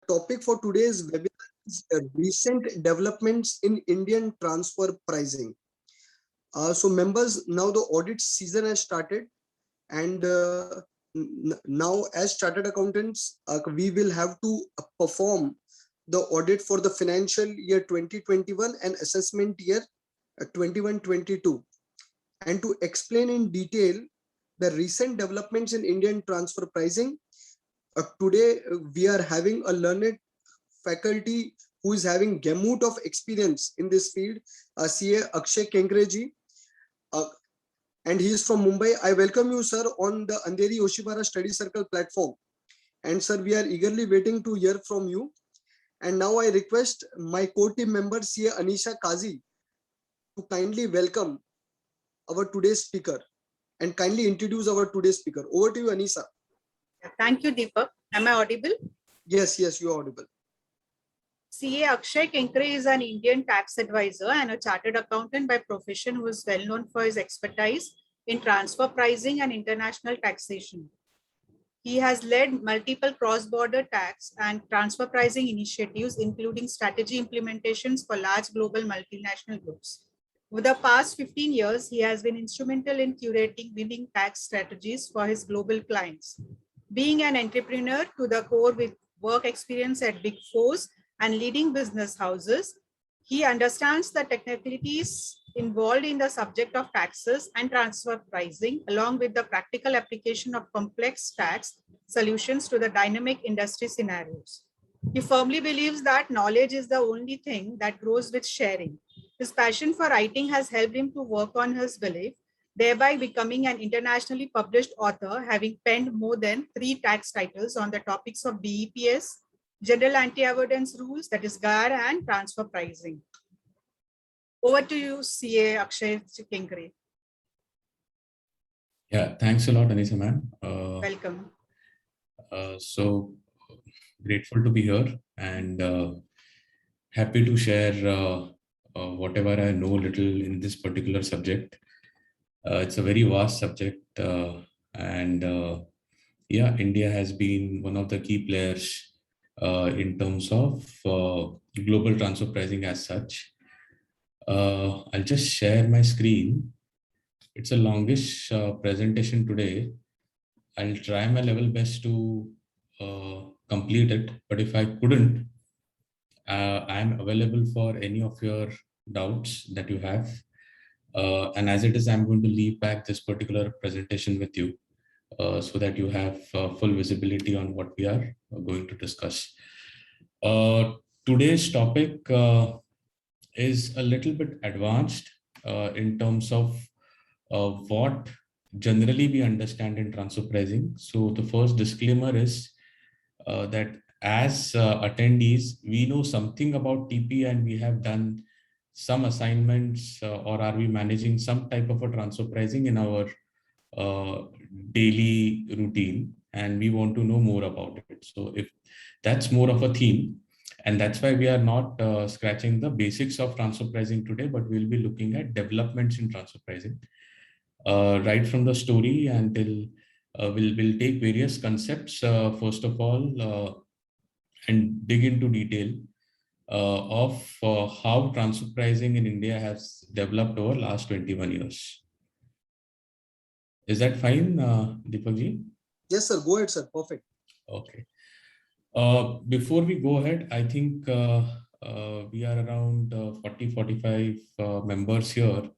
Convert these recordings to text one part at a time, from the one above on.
topic for today's webinar is recent developments in Indian transfer pricing. So members, now the audit season has started, and now as chartered accountants, we will have to perform the audit for the financial year 2021 and assessment year 21-22. And to explain in detail the recent developments in Indian transfer pricing, today we are having a learned faculty who is having gamut of experience in this field, CA Akshay Kenkreji, and he is from Mumbai. I welcome you, sir, on the Andheri Yoshibara Study Circle platform. And sir, we are eagerly waiting to hear from you. And now I request my co-team member, CA Anisha Kazi, to kindly welcome our today's speaker and kindly introduce our today's speaker. Over to you, Anisha. Thank you, Deepak. Am I audible? Yes, you are audible. CA Akshay Kenkre is an Indian tax advisor and a chartered accountant by profession who is well known for his expertise in transfer pricing and international taxation. He has led multiple cross-border tax and transfer pricing initiatives, including strategy implementations for large global multinational groups. Over the past 15 years, he has been instrumental in curating winning tax strategies for his global clients. Being an entrepreneur to the core with work experience at Big Fours and leading business houses, he understands the technicalities involved in the subject of taxes and transfer pricing, along with the practical application of complex tax solutions to the dynamic industry scenarios. He firmly believes that knowledge is the only thing that grows with sharing. His passion for writing has helped him to work on his belief, thereby becoming an internationally published author, having penned more than 3 tax titles on the topics of BEPS, General Anti-Avoidance Rules, that is GAR, and transfer pricing. Over to you, CA Akshay Kenkre. Yeah, thanks a lot, Anisha ma'am. Welcome. So grateful to be here and happy to share whatever I know little in this particular subject. It's a very vast subject and yeah, India has been one of the key players in terms of global transfer pricing as such. I'll just share my screen. It's a longish presentation today. I'll try my level best to complete it, but if I couldn't, I'm available for any of your doubts that you have. And as it is, I'm going to leave back this particular presentation with you so that you have full visibility on what we are going to discuss. Today's topic is a little bit advanced in terms of what generally we understand in transfer pricing. So the first disclaimer is that as attendees, we know something about TP and we have done some assignments or are we managing some type of a transfer pricing in our daily routine, and we want to know more about it. So if that's more of a theme, and that's why we are not scratching the basics of transfer pricing today, but we'll be looking at developments in transfer pricing. Right from the story until we'll take various concepts first of all and dig into detail of how transfer pricing in India has developed over last 21 years. Is that fine, Deepak ji? Yes, sir. Go ahead, sir. Perfect. Okay. Before we go ahead, I think we are around 40-45 members here.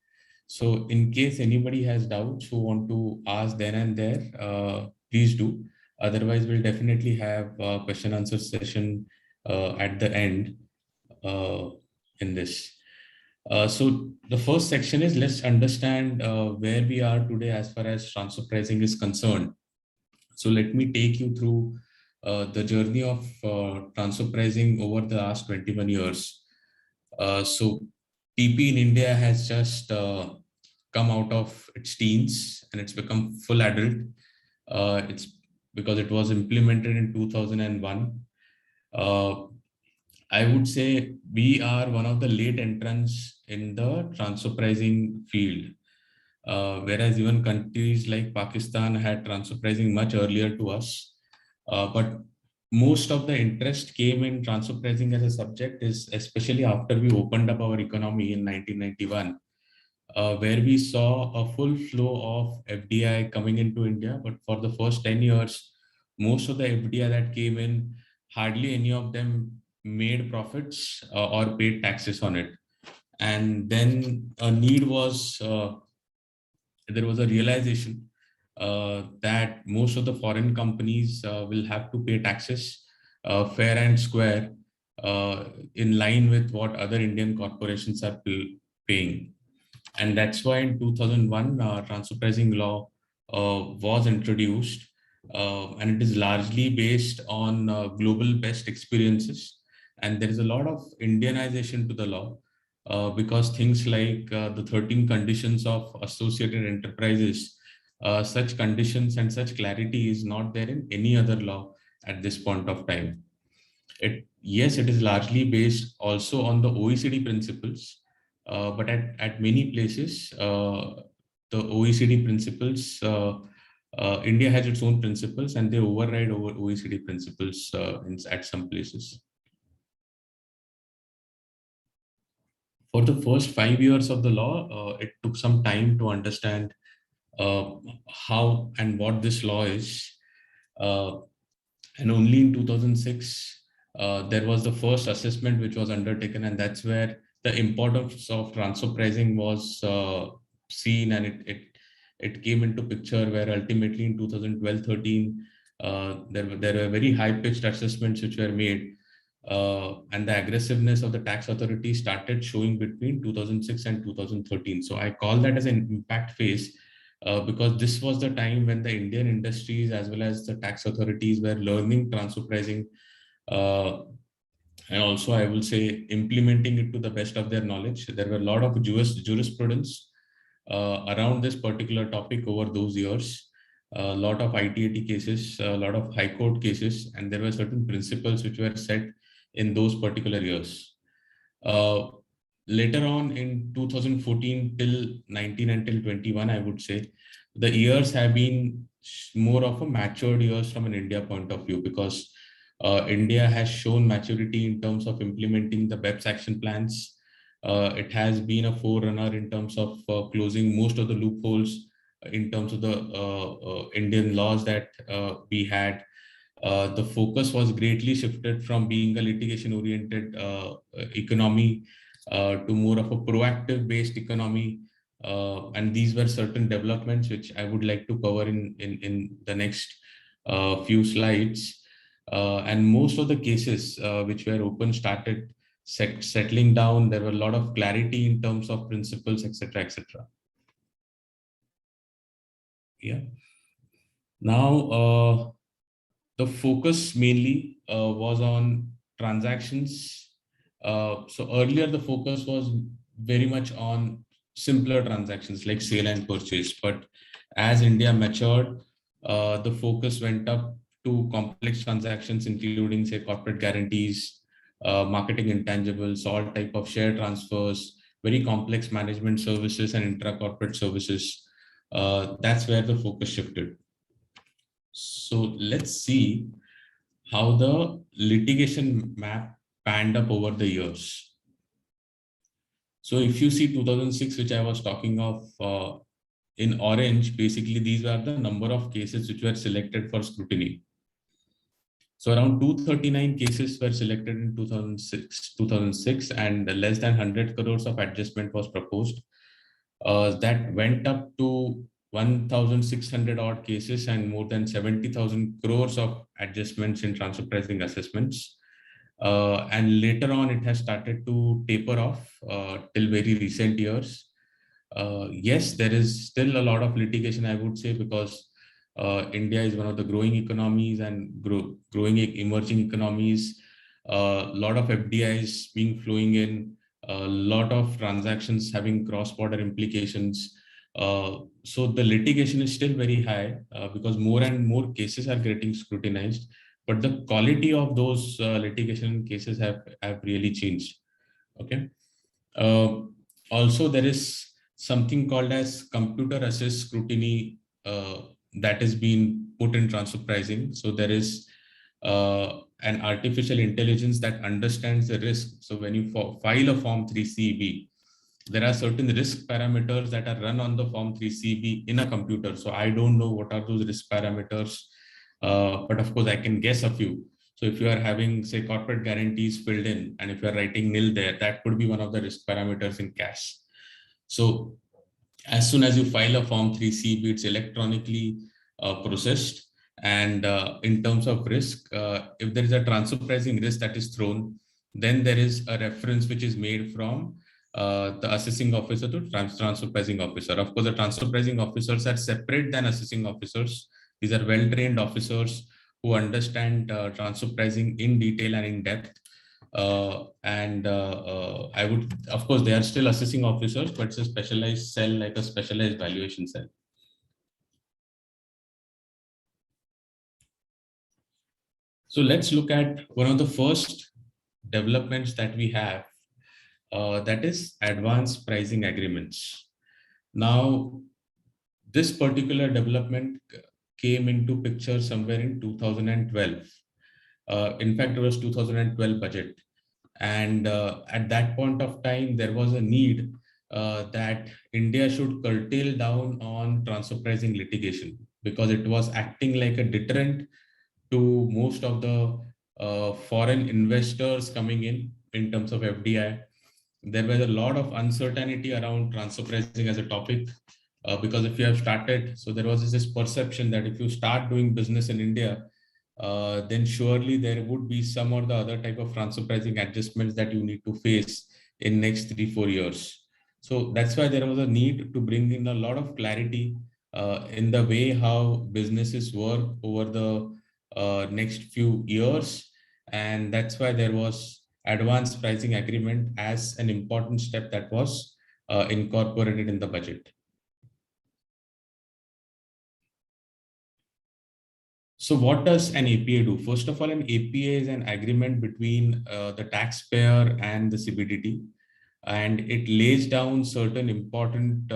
So in case anybody has doubts who want to ask then and there, please do. Otherwise, we'll definitely have a question answer session at the end in this. So the first section is let's understand where we are today as far as transfer pricing is concerned. So let me take you through the journey of transfer pricing over the last 21 years. So TP in India has just come out of its teens and it's become full adult. It's because it was implemented in 2001. I would say we are one of the late entrants in the transfer pricing field. Whereas even countries like Pakistan had transfer pricing much earlier to us. But most of the interest came in transfer pricing as a subject is especially after we opened up our economy in 1991, where we saw a full flow of FDI coming into India. But for the first 10 years, most of the FDI that came in, hardly any of them made profits or paid taxes on it. And then a need was, there was a realization that most of the foreign companies will have to pay taxes fair and square, in line with what other Indian corporations are paying. And that's why in 2001, transfer pricing law was introduced, and it is largely based on global best experiences. And there is a lot of Indianization to the law, because things like the 13 conditions of associated enterprises, such conditions and such clarity is not there in any other law at this point of time. Yes, it is largely based also on the OECD principles, but at many places, the OECD principles, India has its own principles and they override over OECD principles at some places. For the first 5 years of the law, it took some time to understand how and what this law is. And only in 2006, there was the first assessment which was undertaken, and that's where the importance of transfer pricing was seen, and it came into picture, where ultimately in 2012-13, there were very high-pitched assessments which were made, and the aggressiveness of the tax authority started showing between 2006 and 2013. So I call that as an impact phase, because this was the time when the Indian industries as well as the tax authorities were learning transfer pricing, and also I will say implementing it to the best of their knowledge. There were a lot of jurisprudence around this particular topic over those years, a lot of ITAT cases, a lot of high court cases, and there were certain principles which were set in those particular years. Later on in 2014 till 19 until 21, I would say the years have been more of a matured years from an India point of view, because India has shown maturity in terms of implementing the BEPS action plans. It has been a forerunner in terms of closing most of the loopholes in terms of the Indian laws that we had. The focus was greatly shifted from being a litigation-oriented economy to more of a proactive based economy. And these were certain developments which I would like to cover in the next few slides. And most of the cases which were open started settling down. There were a lot of clarity in terms of principles, etc., etc. Yeah. Now, the focus mainly was on transactions. So earlier the focus was very much on simpler transactions like sale and purchase. But as India matured, the focus went up to complex transactions, including say corporate guarantees, marketing intangibles, all type of share transfers, very complex management services and intra-corporate services. That's where the focus shifted. So let's see how the litigation map panned up over the years. So if you see 2006, which I was talking of in orange, basically these are the number of cases which were selected for scrutiny. So around 239 cases were selected in 2006, and less than 100 crores of adjustment was proposed. That went up to 1,600 odd cases and more than 70,000 crores of adjustments in transfer pricing assessments. And later on, it has started to taper off till very recent years. Yes, there is still a lot of litigation, I would say, because India is one of the growing economies and growing emerging economies. A lot of FDIs being flowing in, a lot of transactions having cross-border implications. So the litigation is still very high because more and more cases are getting scrutinized, but the quality of those litigation cases have really changed. Okay. Also, there is something called as computer assist scrutiny that is being put in transfer pricing. So there is an artificial intelligence that understands the risk. So when you file a Form 3CB, there are certain risk parameters that are run on the Form 3CB in a computer. So I don't know what are those risk parameters, but of course I can guess a few. So if you are having, say, corporate guarantees filled in, and if you are writing nil there, that could be one of the risk parameters in cash. So as soon as you file a Form 3CB, it's electronically processed. And in terms of risk, if there is a transfer pricing risk that is thrown, then there is a reference which is made from the assessing officer to transfer pricing officer. Of course, the transfer pricing officers are separate than assessing officers. These are well-trained officers who understand transfer pricing in detail and in depth. I would, of course, they are still assessing officers, but it's a specialized cell, like a specialized valuation cell. So let's look at one of the first developments that we have, that is advanced pricing agreements. Now, this particular development came into picture somewhere in 2012. In fact, it was 2012 budget. And at that point of time, there was a need that India should curtail down on transfer pricing litigation, because it was acting like a deterrent to most of the foreign investors coming in terms of FDI. There was a lot of uncertainty around transfer pricing as a topic, because if you have started, so there was this perception that if you start doing business in India, then surely there would be some or the other type of transfer pricing adjustments that you need to face in next 3-4 years. So that's why there was a need to bring in a lot of clarity in the way how businesses work over the next few years. And that's why there was advanced pricing agreement as an important step that was incorporated in the budget. So what does an APA do? First of all, an APA is an agreement between the taxpayer and the CBDT, and it lays down certain important,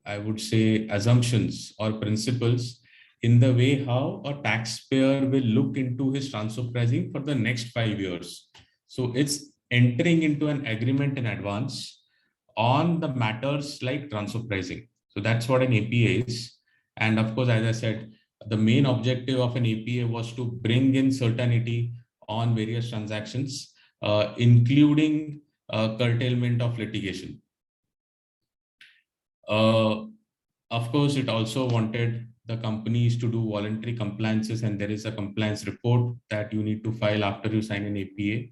I would say, assumptions or principles in the way how a taxpayer will look into his transfer pricing for the next 5 years. So it's entering into an agreement in advance on the matters like transfer pricing. So that's what an APA is. And of course, as I said, the main objective of an APA was to bring in certainty on various transactions, including curtailment of litigation. Of course, it also wanted the companies to do voluntary compliances, and there is a compliance report that you need to file after you sign an APA.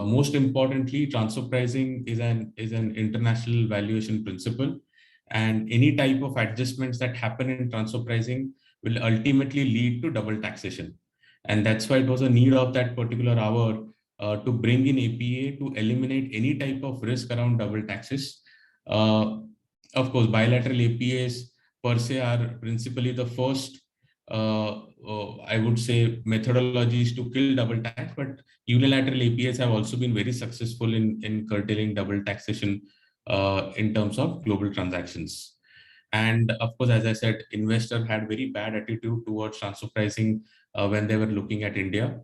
Most importantly, transfer pricing is an international valuation principle, and any type of adjustments that happen in transfer pricing will ultimately lead to double taxation. And that's why it was a need of that particular hour to bring in APA to eliminate any type of risk around double taxes. Of course, bilateral APAs per se are principally the first, I would say, methodologies to kill double tax, but unilateral APAs have also been very successful in curtailing double taxation in terms of global transactions. And of course, as I said, investor had very bad attitude towards transfer pricing when they were looking at India.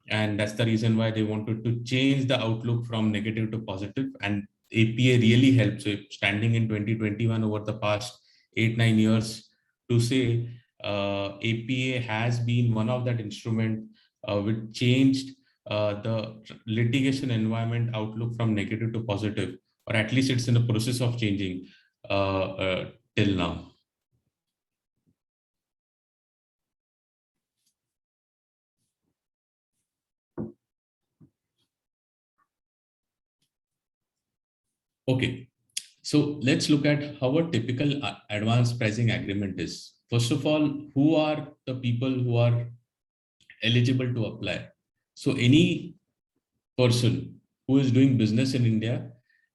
And that's the reason why they wanted to change the outlook from negative to positive. And APA really helped. So standing in 2021 over the past 8-9 years to say APA has been one of that instrument which changed the litigation environment outlook from negative to positive, or at least it's in the process of changing till now. Okay, so let's look at how a typical advanced pricing agreement is. First of all, who are the people who are eligible to apply? So any person who is doing business in India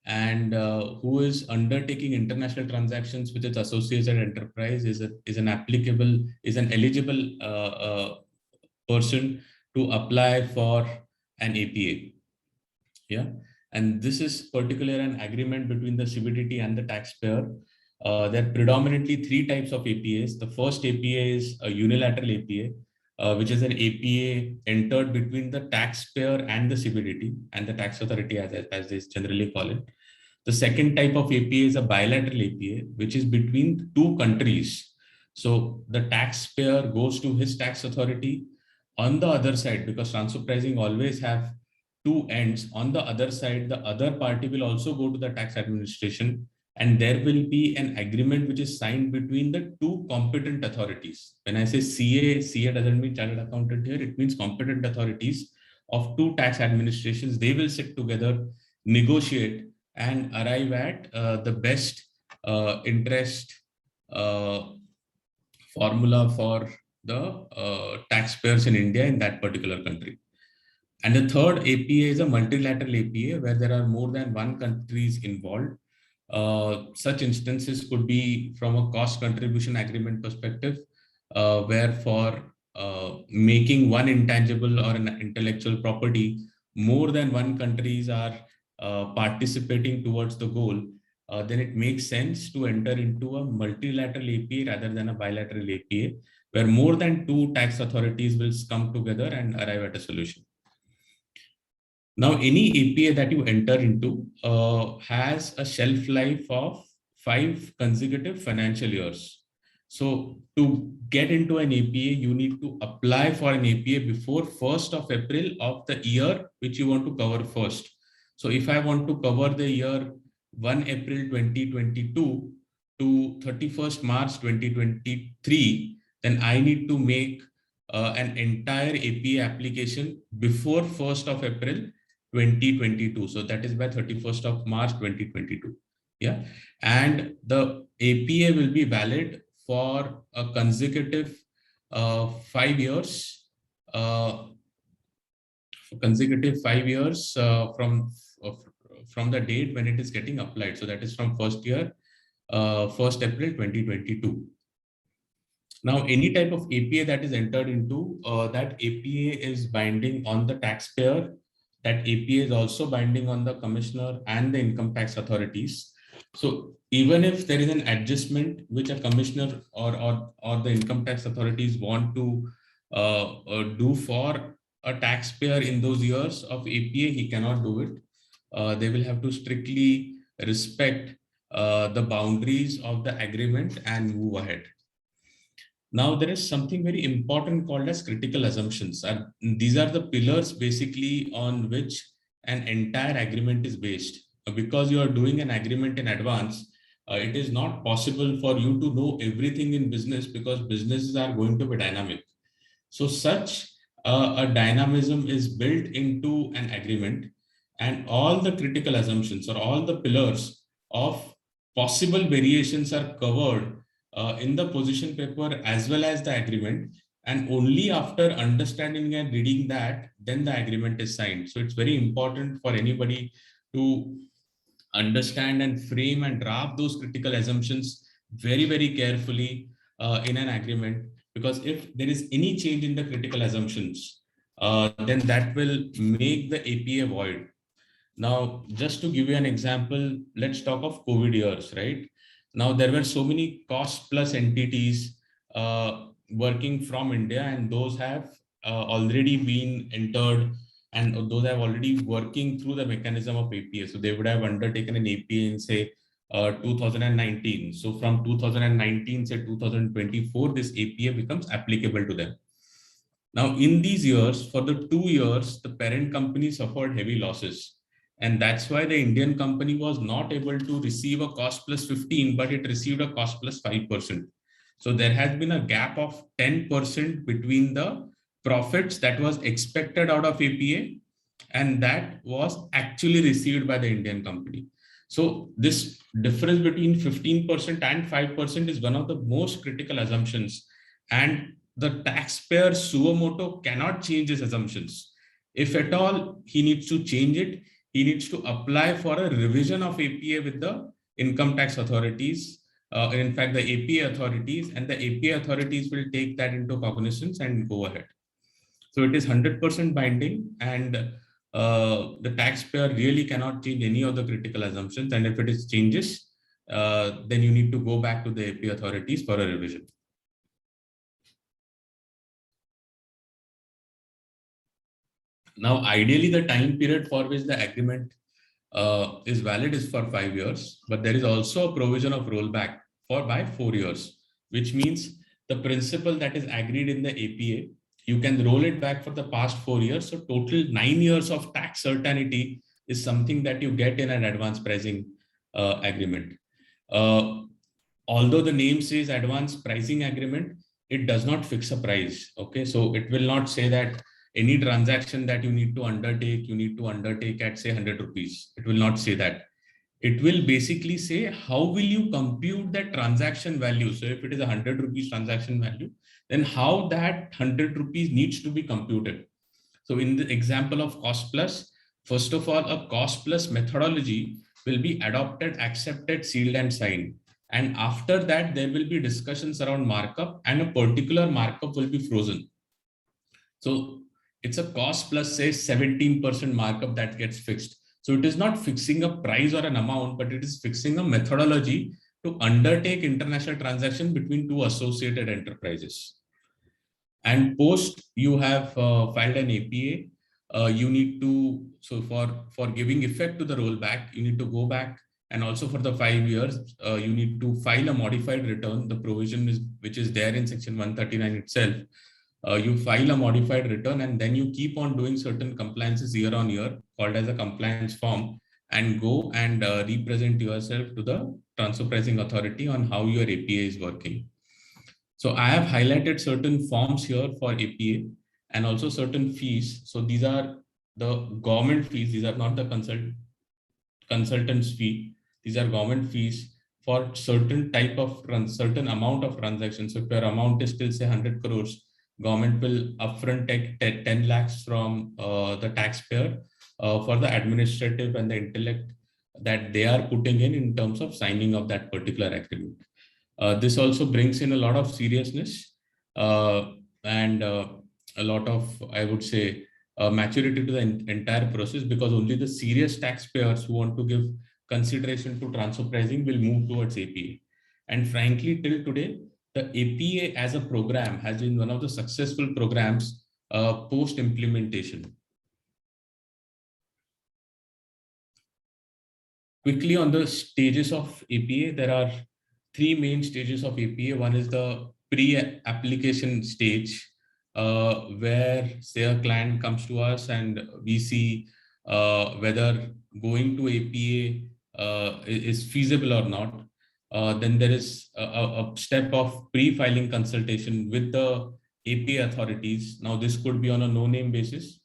and who is undertaking international transactions with its associated enterprise is an eligible person to apply for an APA. Yeah. And this is particularly an agreement between the CBDT and the taxpayer. There are predominantly 3 types of APAs. The first APA is a unilateral APA. which is an APA entered between the taxpayer and the CBDT and the tax authority, as they generally call it. The second type of APA is a bilateral APA, which is between two countries. So the taxpayer goes to his tax authority. On the other side, because transfer pricing always have two ends, on the other side, the other party will also go to the tax administration, and there will be an agreement which is signed between the two competent authorities. When I say CA doesn't mean chartered accountant here, it means competent authorities of two tax administrations. They will sit together, negotiate, and arrive at the best interest formula for the taxpayers in India in that particular country. And the third APA is a multilateral APA where there are more than one countries involved. Such instances could be from a cost contribution agreement perspective, where for making one intangible or an intellectual property, more than one countries are participating towards the goal. Then it makes sense to enter into a multilateral APA rather than a bilateral APA, where more than two tax authorities will come together and arrive at a solution. Now, any APA that you enter into has a shelf life of 5 consecutive financial years. So to get into an APA, you need to apply for an APA before 1st of April of the year which you want to cover first. So if I want to cover the year 1 April 2022 to 31st March 2023, then I need to make an entire APA application before 1st of April 2022. So that is by 31st of March 2022. Yeah. And the APA will be valid for a consecutive 5 years. Consecutive 5 years from the date when it is getting applied. So that is from 1st April 2022. Now, any type of APA that is entered into, that APA is binding on the taxpayer. That APA is also binding on the commissioner and the income tax authorities. So even if there is an adjustment which a commissioner or the income tax authorities want to do for a taxpayer in those years of APA, he cannot do it. They will have to strictly respect the boundaries of the agreement and move ahead. Now, there is something very important called as critical assumptions. And these are the pillars basically on which an entire agreement is based. Because you are doing an agreement in advance, it is not possible for you to know everything in business because businesses are going to be dynamic. So such a dynamism is built into an agreement, and all the critical assumptions or all the pillars of possible variations are covered in the position paper as well as the agreement. And only after understanding and reading that, then the agreement is signed. So it's very important for anybody to understand and frame and draft those critical assumptions very, very carefully in an agreement, because if there is any change in the critical assumptions, then that will make the APA void. Now, just to give you an example, let's talk of COVID years, right? Now, there were so many cost plus entities working from India, and those have already been entered, and those have already working through the mechanism of APA. So they would have undertaken an APA in, say, 2019. So from 2019, say 2024, this APA becomes applicable to them. Now, in these years, for the 2 years, the parent company suffered heavy losses. And that's why the Indian company was not able to receive a cost plus 15, but it received a cost plus 5%. So there has been a gap of 10% between the profits that was expected out of APA and that was actually received by the Indian company. So this difference between 15% and 5% is one of the most critical assumptions, and the taxpayer suo moto cannot change his assumptions. If at all he needs to change it, he needs to apply for a revision of APA with the income tax authorities, in fact, the APA authorities, and the APA authorities will take that into cognizance and go ahead. So it is 100% binding, and the taxpayer really cannot change any of the critical assumptions. And if it is changes, then you need to go back to the APA authorities for a revision. Now, ideally, the time period for which the agreement is valid is for 5 years, but there is also a provision of rollback by 4 years, which means the principle that is agreed in the APA, you can roll it back for the past 4 years. So total 9 years of tax certainty is something that you get in an advance pricing agreement. Although the name says advance pricing agreement, it does not fix a price. Okay, so it will not say that any transaction that you need to undertake at say 100 rupees. It will not say that. It will basically say how will you compute that transaction value. So if it is 100 rupees transaction value, then how that 100 rupees needs to be computed. So in the example of cost plus, first of all, a cost plus methodology will be adopted, accepted, sealed and signed. And after that, there will be discussions around markup, and a particular markup will be frozen. So it's a cost plus say 17% markup that gets fixed. So it is not fixing a price or an amount, but it is fixing a methodology to undertake international transaction between two associated enterprises. And post you have filed an APA, you need to, so for giving effect to the rollback, you need to go back, and also for the 5 years, you need to file a modified return. The provision is which is there in section 139 itself. You file a modified return, and then you keep on doing certain compliances year on year called as a compliance form, and go and represent yourself to the transfer pricing authority on how your APA is working. So I have highlighted certain forms here for APA and also certain fees. So these are the government fees. These are not the consultant's fee. These are government fees for certain type of certain amount of transactions. So if your amount is still say 100 crores, government will upfront take 10 lakhs from the taxpayer for the administrative and the intellect that they are putting in terms of signing of that particular agreement. This also brings in a lot of seriousness and a lot of, I would say, maturity to the entire process, because only the serious taxpayers who want to give consideration to transfer pricing will move towards APA. And frankly, till today, the APA as a program has been one of the successful programs post implementation. Quickly on the stages of APA, there are 3 main stages of APA. One is the pre-application stage, where say a client comes to us and we see whether going to APA is feasible or not. Then there is a step of pre-filing consultation with the APA authorities. Now this could be on a no-name basis,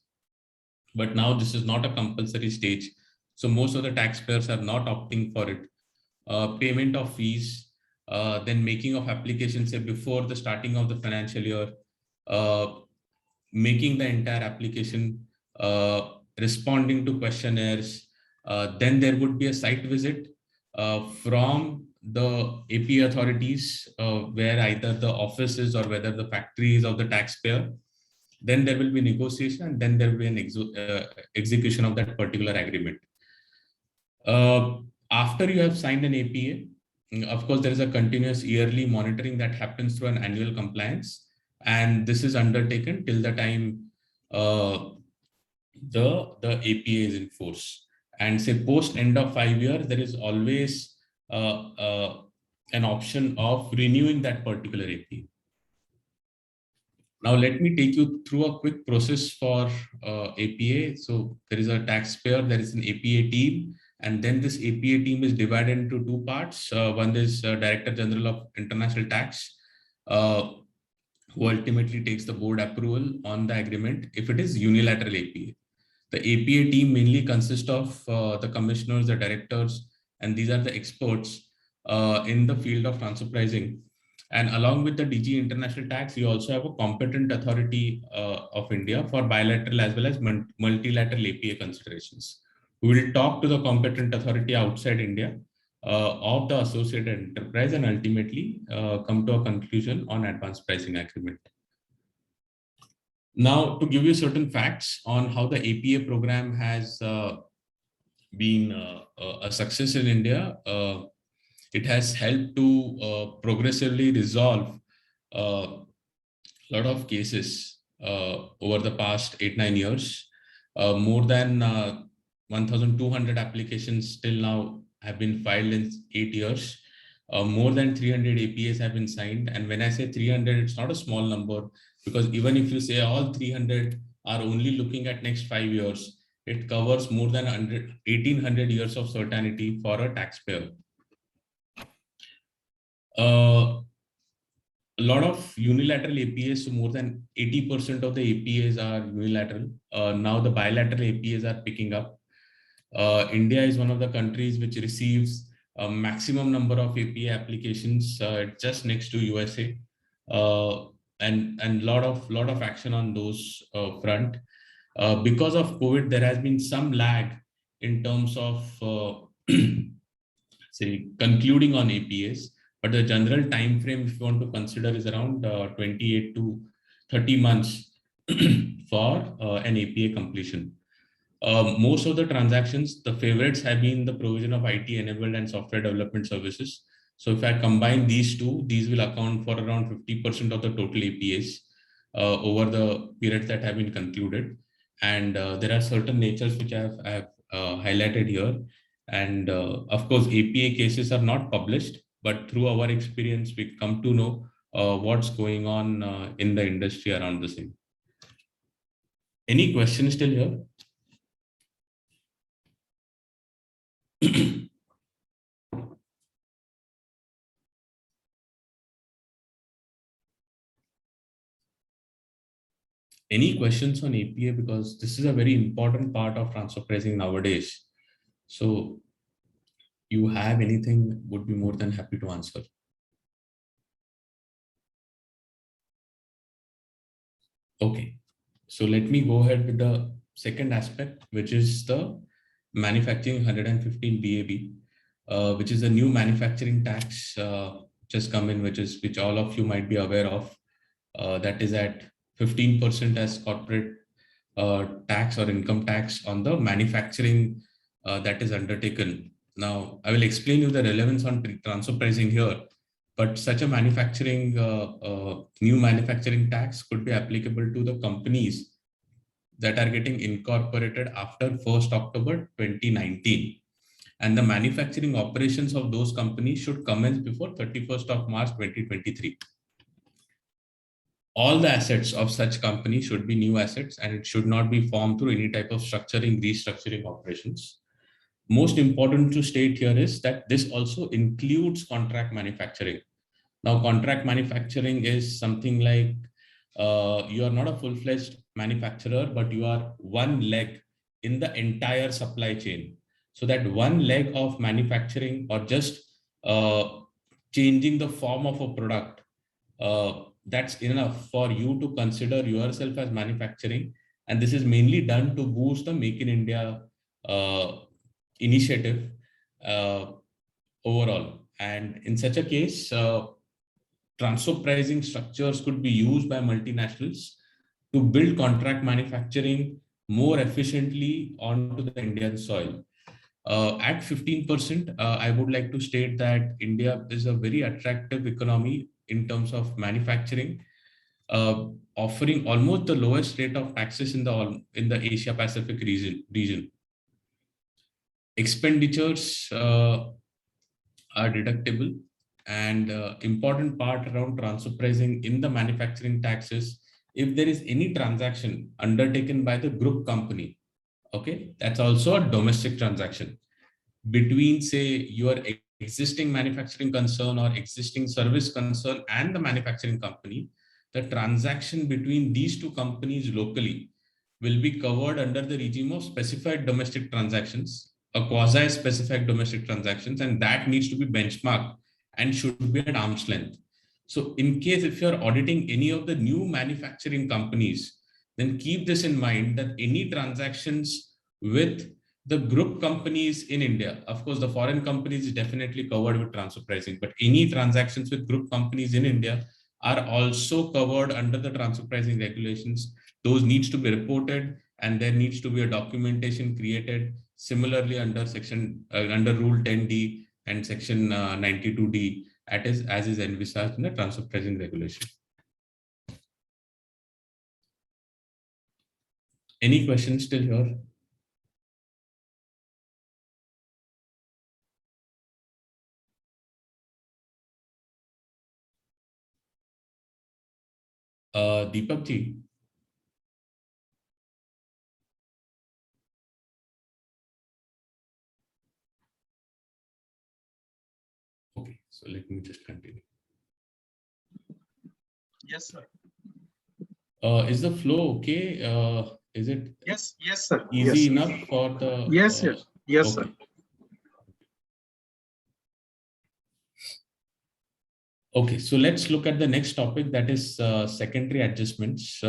but now this is not a compulsory stage. So most of the taxpayers are not opting for it. Payment of fees, then making of applications say before the starting of the financial year, making the entire application, responding to questionnaires. Then there would be a site visit from the APA authorities, where either the office is or whether the factory is of the taxpayer. Then there will be negotiation, and then there will be an execution of that particular agreement. After you have signed an APA, of course, there is a continuous yearly monitoring that happens through an annual compliance, and this is undertaken till the time the APA is in force. And say post end of 5 years, there is always an option of renewing that particular APA. Now, let me take you through a quick process for APA. So there is a taxpayer, there is an APA team, and then this APA team is divided into 2 parts. One is Director General of International Tax, who ultimately takes the board approval on the agreement if it is unilateral APA. The APA team mainly consists of the commissioners, the directors, and these are the experts in the field of transfer pricing. And along with the DG International Tax, you also have a competent authority of India for bilateral as well as multilateral APA considerations. We will talk to the competent authority outside India of the associated enterprise, and ultimately come to a conclusion on advanced pricing agreement. Now, to give you certain facts on how the APA program has been a success in India, it has helped to progressively resolve a lot of cases over the past 8-9 years. More than 1,200 applications till now have been filed in 8 years. More than 300 APAs have been signed. And when I say 300, it's not a small number, because even if you say all 300 are only looking at next 5 years, it covers more than 1,800 years of certainty for a taxpayer. A lot of unilateral APAs, so more than 80% of the APAs are unilateral. Now the bilateral APAs are picking up. India is one of the countries which receives a maximum number of APA applications, just next to USA, and lot of action on those front. Because of COVID, there has been some lag in terms of say concluding on APAs, but the general time frame, if you want to consider, is around 28 to 30 months for an APA completion. Most of the transactions, the favorites have been the provision of IT enabled and software development services. So if I combine these two, these will account for around 50% of the total APAs over the periods that have been concluded. And there are certain natures which I have highlighted here. And of course, APA cases are not published, but through our experience, we come to know what's going on in the industry around the same. Any questions still here? Any questions on APA, because this is a very important part of transfer pricing nowadays. So you have anything, would be more than happy to answer. Okay, so let me go ahead with the second aspect, which is the manufacturing 115 BAB, which is a new manufacturing tax just come in, which all of you might be aware of. That is at 15% as corporate tax or income tax on the manufacturing that is undertaken. Now, I will explain you the relevance on transfer pricing here, but such a manufacturing, new manufacturing tax could be applicable to the companies that are getting incorporated after 1st October 2019. And the manufacturing operations of those companies should commence before 31st of March 2023. All the assets of such companies should be new assets, and it should not be formed through any type of structuring, restructuring operations. Most important to state here is that this also includes contract manufacturing. Now, contract manufacturing is something like you are not a full-fledged manufacturer, but you are one leg in the entire supply chain. So that one leg of manufacturing, or just changing the form of a product, that's enough for you to consider yourself as manufacturing. And this is mainly done to boost the Make in India initiative overall. And in such a case, transfer pricing structures could be used by multinationals to build contract manufacturing more efficiently onto the Indian soil. At 15%, I would like to state that India is a very attractive economy in terms of manufacturing, offering almost the lowest rate of taxes in the Asia Pacific region. Expenditures are deductible, and important part around transfer pricing in the manufacturing taxes, if there is any transaction undertaken by the group company, okay, that's also a domestic transaction between, say, your existing manufacturing concern or existing service concern and the manufacturing company. The transaction between these two companies locally will be covered under the regime of specified domestic transactions, a quasi-specified domestic transactions, and that needs to be benchmarked and should be at arm's length. So in case if you're auditing any of the new manufacturing companies, then keep this in mind, that any transactions with the group companies in India, of course, the foreign companies is definitely covered with transfer pricing, but any transactions with group companies in India are also covered under the transfer pricing regulations. Those needs to be reported, and there needs to be a documentation created. Similarly, under under Rule 10D and Section 92D, as is envisaged in the transfer pricing regulation. Any questions still here? Deepak ji. Okay, so let me just continue. Yes, sir. Is the flow okay? Is it Yes, yes, sir. easy Yes. enough for the? Yes, yes, yes, sir. Okay. Okay, so let's look at the next topic, that is secondary adjustments.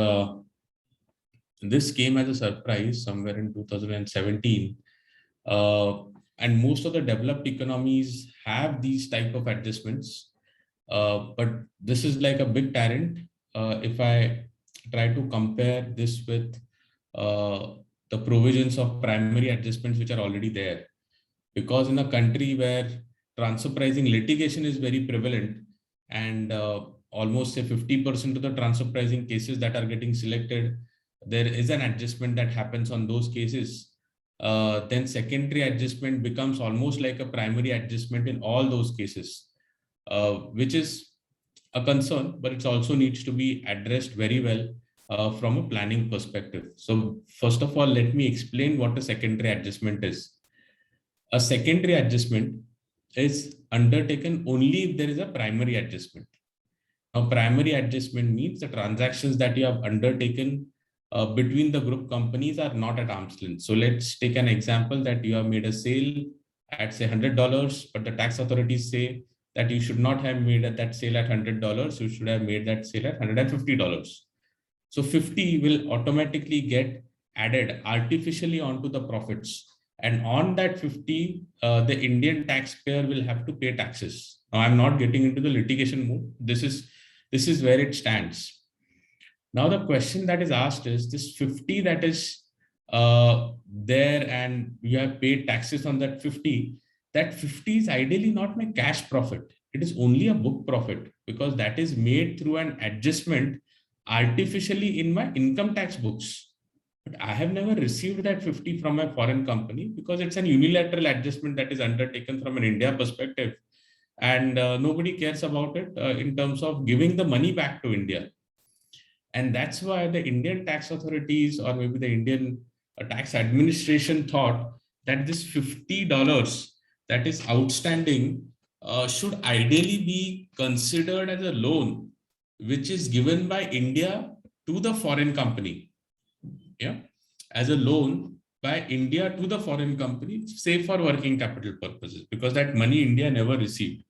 This came as a surprise somewhere in 2017, and most of the developed economies have these type of adjustments. But this is like a big tyrant. If I try to compare this with the provisions of primary adjustments which are already there, because in a country where transfer pricing litigation is very prevalent, and almost say 50% of the transfer pricing cases that are getting selected, there is an adjustment that happens on those cases, then secondary adjustment becomes almost like a primary adjustment in all those cases, which is a concern, but it also needs to be addressed very well from a planning perspective. So first of all, let me explain what a secondary adjustment is. A secondary adjustment is undertaken only if there is a primary adjustment. Now, primary adjustment means the transactions that you have undertaken between the group companies are not at arm's length. So let's take an example that you have made a sale at say $100, but the tax authorities say that you should not have made that sale at $100. You should have made that sale at $150. So 50 will automatically get added artificially onto the profits. And on that 50, the Indian taxpayer will have to pay taxes. Now, I'm not getting into the litigation mode. This is where it stands. Now, the question that is asked is this 50 that is there and you have paid taxes on that 50 is ideally not my cash profit. It is only a book profit because that is made through an adjustment artificially in my income tax books. But I have never received that 50 from a foreign company because it's an unilateral adjustment that is undertaken from an India perspective. And nobody cares about it in terms of giving the money back to India. And that's why the Indian tax authorities or maybe the Indian tax administration thought that this $50 that is outstanding should ideally be considered as a loan, which is given by India to the foreign company. Yeah, as a loan by India to the foreign company, say for working capital purposes, because that money India never received.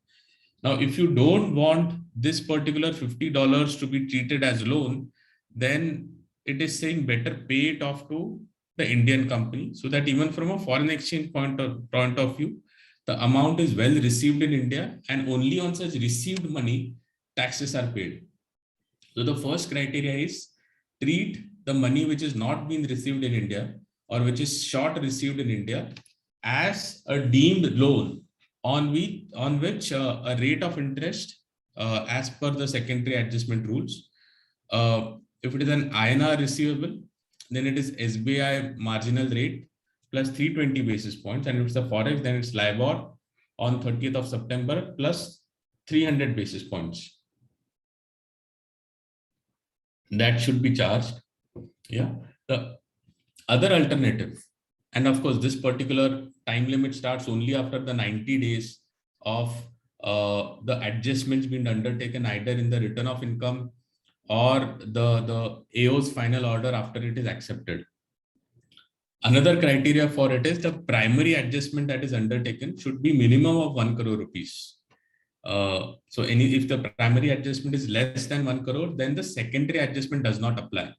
Now, if you don't want this particular $50 to be treated as loan, then it is saying better pay it off to the Indian company so that even from a foreign exchange point of view, the amount is well received in India and only on such received money, taxes are paid. So the first criteria is treat the money which is not being received in India or which is short received in India as a deemed loan on which a rate of interest as per the secondary adjustment rules. If it is an INR receivable, then it is SBI marginal rate plus 320 basis points. And if it's a forex, then it's LIBOR on 30th of September plus 300 basis points. That should be charged. Yeah. The other alternative, and of course, this particular time limit starts only after the 90 days of the adjustments being undertaken either in the return of income or the AO's final order after it is accepted. Another criteria for it is the primary adjustment that is undertaken should be minimum of 1 crore rupees. So if the primary adjustment is less than 1 crore, then the secondary adjustment does not apply.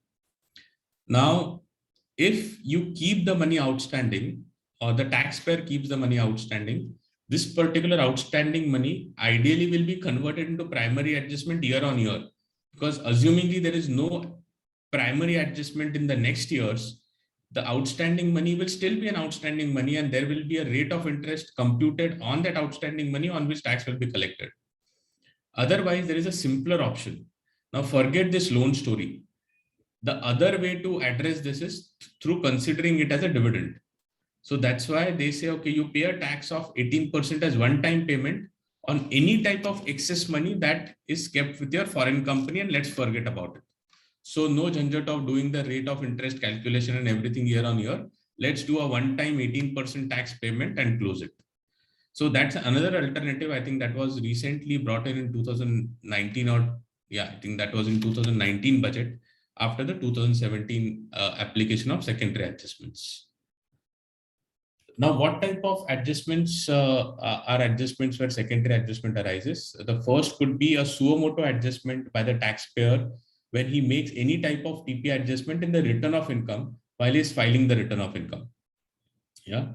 Now, if you keep the money outstanding or the taxpayer keeps the money outstanding, this particular outstanding money ideally will be converted into primary adjustment year on year, because assumingly there is no primary adjustment in the next years, the outstanding money will still be an outstanding money and there will be a rate of interest computed on that outstanding money on which tax will be collected. Otherwise, there is a simpler option. Now forget this loan story. the other way to address this is through considering it as a dividend. So that's why they say, okay, you pay a tax of 18% as one-time payment on any type of excess money that is kept with your foreign company, and let's forget about it. So no jhanjat of doing the rate of interest calculation and everything year on year. Let's do a one-time 18% tax payment and close it. So that's another alternative. I think that was recently brought in 2019, or yeah, I think that was in 2019 budget after the 2017 application of secondary adjustments. Now, what type of adjustments are adjustments where secondary adjustment arises? The first could be a suo motu adjustment by the taxpayer when he makes any type of TP adjustment in the return of income while he's filing the return of income. Yeah.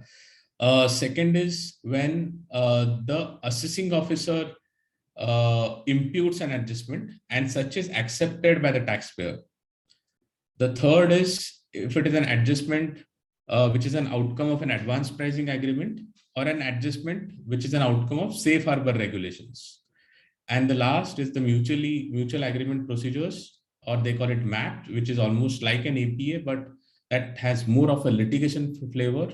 Second is when the assessing officer imputes an adjustment and such is accepted by the taxpayer. The third is if it is an adjustment which is an outcome of an advanced pricing agreement, or an adjustment which is an outcome of safe harbor regulations. And the last is the mutual agreement procedures, or they call it MAT, which is almost like an APA, but that has more of a litigation flavor.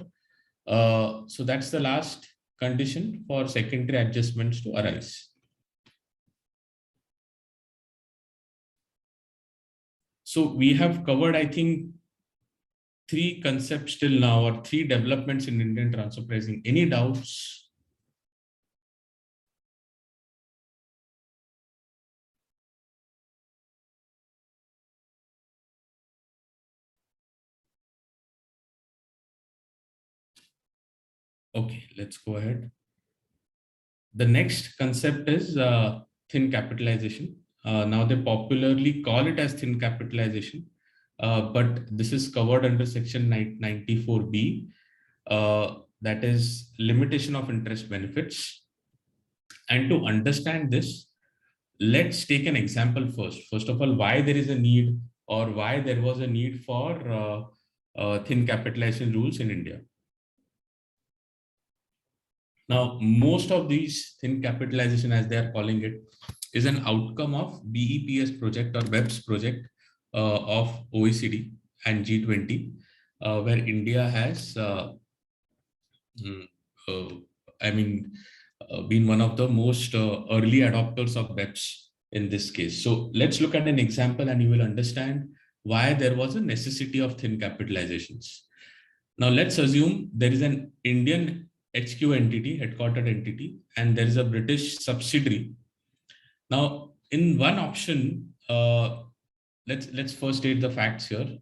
So that's the last condition for secondary adjustments to arise. So we have covered, I think, 3 concepts till now, or 3 developments in Indian transfer pricing. Any doubts? Okay, let's go ahead. The next concept is thin capitalization. Now they popularly call it as thin capitalization. But this is covered under section 94B, that is limitation of interest benefits. And to understand this, let's take an example first. First of all, why there is a need, or why there was a need for thin capitalization rules in India. Now, most of these thin capitalization, as they are calling it, is an outcome of BEPS project or BEPS project of OECD and G20, where India has, been one of the most early adopters of BEPS in this case. So let's look at an example and you will understand why there was a necessity of thin capitalizations. Now let's assume there is an Indian HQ entity, headquartered entity, and there is a British subsidiary. Now in one option, let's first state the facts here.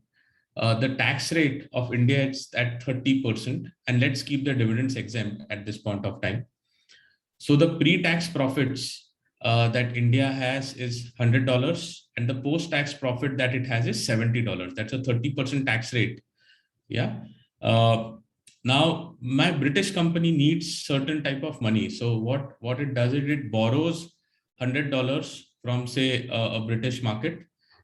The tax rate of India is at 30%, and let's keep the dividends exempt at this point of time. So the pre-tax profits that India has is $100, and the post-tax profit that it has is $70. That's a 30% tax rate. Yeah. Now my British company needs certain type of money. So what it does is it borrows $100 from, say, a British market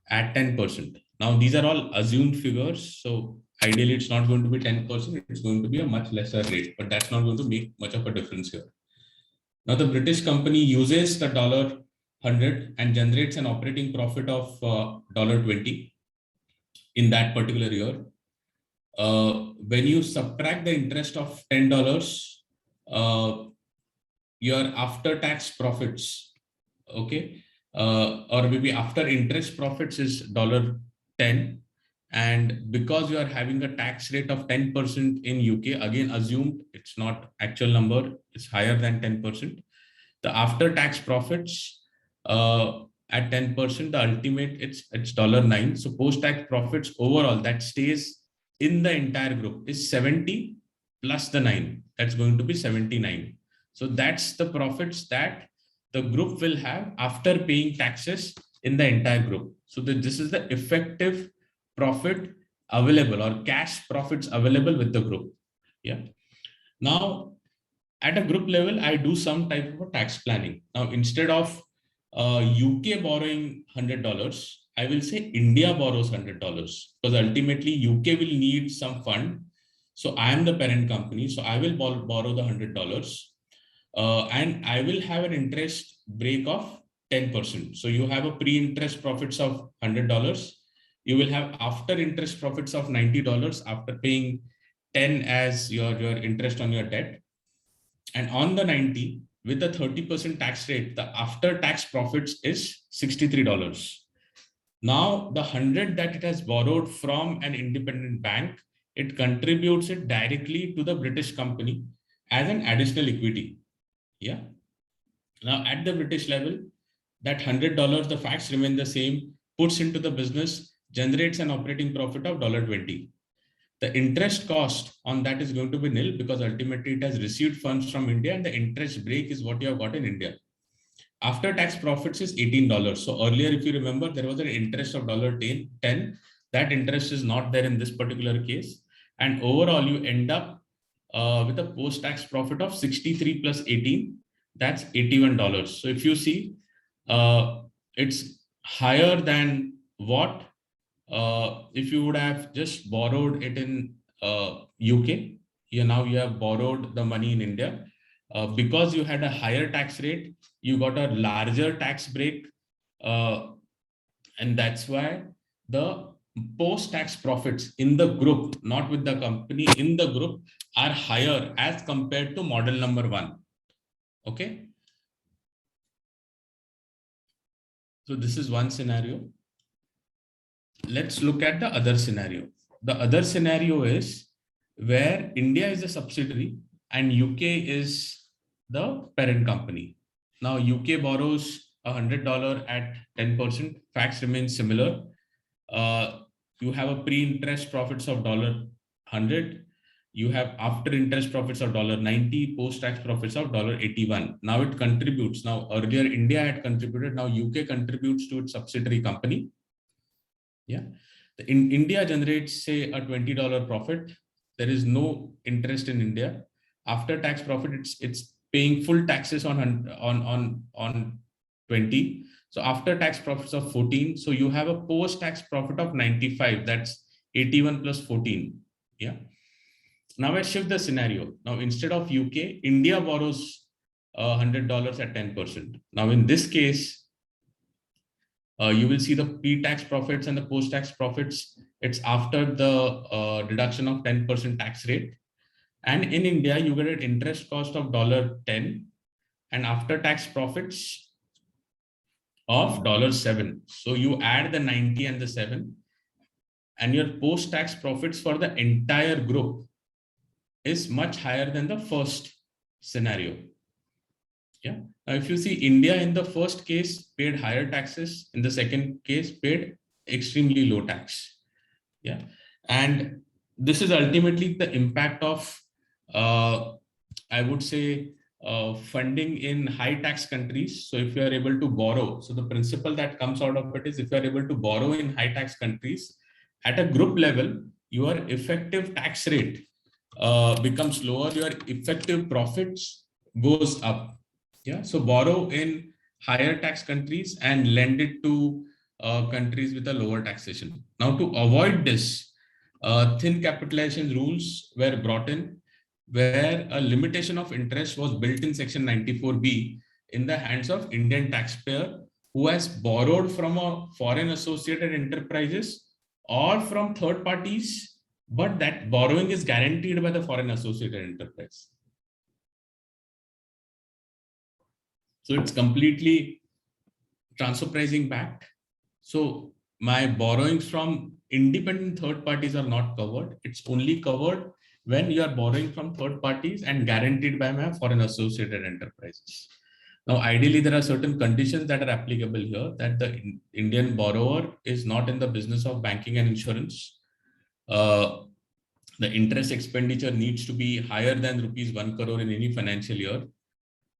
at 10%. Now these are all assumed figures, so ideally it's not going to be 10%, it's going to be a much lesser rate, but that's not going to make much of a difference here. Now the British company uses the $100 and generates an operating profit of $20 in that particular year. When you subtract the interest of $10, your after-tax profits, okay, or maybe after interest profits is $10, and because you are having a tax rate of 10% in UK, again assumed, it's not actual number, it's higher than 10%. The after-tax profits at 10%, the ultimate it's $9. So post-tax profits overall that stays in the entire group is 70 plus the 9. That's going to be 79. So that's the profits that the group will have after paying taxes in the entire group. So this is the effective profit available, or cash profits available with the group. Yeah. Now, at a group level, I do some type of a tax planning. Now, instead of UK borrowing $100, I will say India borrows $100, because ultimately UK will need some fund. So I am the parent company, so I will borrow the $100, and I will have an interest break of 10%. So you have a pre-interest profits of $100. you will have after interest profits of $90 after paying 10 as your interest on your debt. And on the 90 with a 30% tax rate, the after tax profits is $63. Now the 100 that it has borrowed from an independent bank, it contributes it directly to the British company as an additional equity. Yeah. Now at the British level, that $100, the facts remain the same, puts into the business, generates an operating profit of $20. The interest cost on that is going to be nil because ultimately it has received funds from India and the interest break is what you have got in India. After tax profits is $18. So earlier, if you remember, there was an interest of $10. That interest is not there in this particular case. And overall, you end up with a post-tax profit of 63 plus 18. That's $81. So if you see, it's higher than what if you would have just borrowed it in UK. Now you have borrowed the money in India. Because you had a higher tax rate, you got a larger tax break. And that's why the post-tax profits in the group, not with the company, in the group are higher as compared to model number 1. Okay. So this is one scenario. Let's look at the other scenario. The other scenario is where India is a subsidiary and UK is the parent company. Now UK borrows $100 at 10%. Facts remain similar. You have a pre-interest profits of $100. You have after interest profits of $90, post-tax profits of $81. Now it contributes. Now earlier India had contributed. Now UK contributes to its subsidiary company. Yeah, in India generates say a $20 profit. There is no interest in India. After tax profit, it's paying full taxes on 20. So after tax profits of 14, so you have a post-tax profit of 95. That's 81 plus 14. Yeah. Now let's shift the scenario. Now instead of UK, India borrows $100 at 10%. Now in this case, you will see the pre-tax profits and the post-tax profits. It's after the deduction of 10% tax rate. And in India, you get an interest cost of $10 and after tax profits of $7. So you add the 90 and the 7 and your post-tax profits for the entire group is much higher than the first scenario. Yeah. Now, if you see India in the first case paid higher taxes, in the second case paid extremely low tax. Yeah. And this is ultimately the impact of, I would say, funding in high tax countries. So if you are able to borrow, so the principle that comes out of it is if you are able to borrow in high tax countries at a group level, your effective tax rate becomes lower, your effective profits goes up. Yeah, so borrow in higher tax countries and lend it to countries with a lower taxation. Now, to avoid this, thin capitalization rules were brought in, where a limitation of interest was built in Section 94B in the hands of Indian taxpayer who has borrowed from a foreign associated enterprises or from third parties, but that borrowing is guaranteed by the foreign associated enterprise. So it's completely transfer pricing backed. So my borrowings from independent third parties are not covered. It's only covered when you are borrowing from third parties and guaranteed by my foreign associated enterprises. Now, ideally, there are certain conditions that are applicable here, that the Indian borrower is not in the business of banking and insurance. The interest expenditure needs to be higher than rupees 1 crore in any financial year.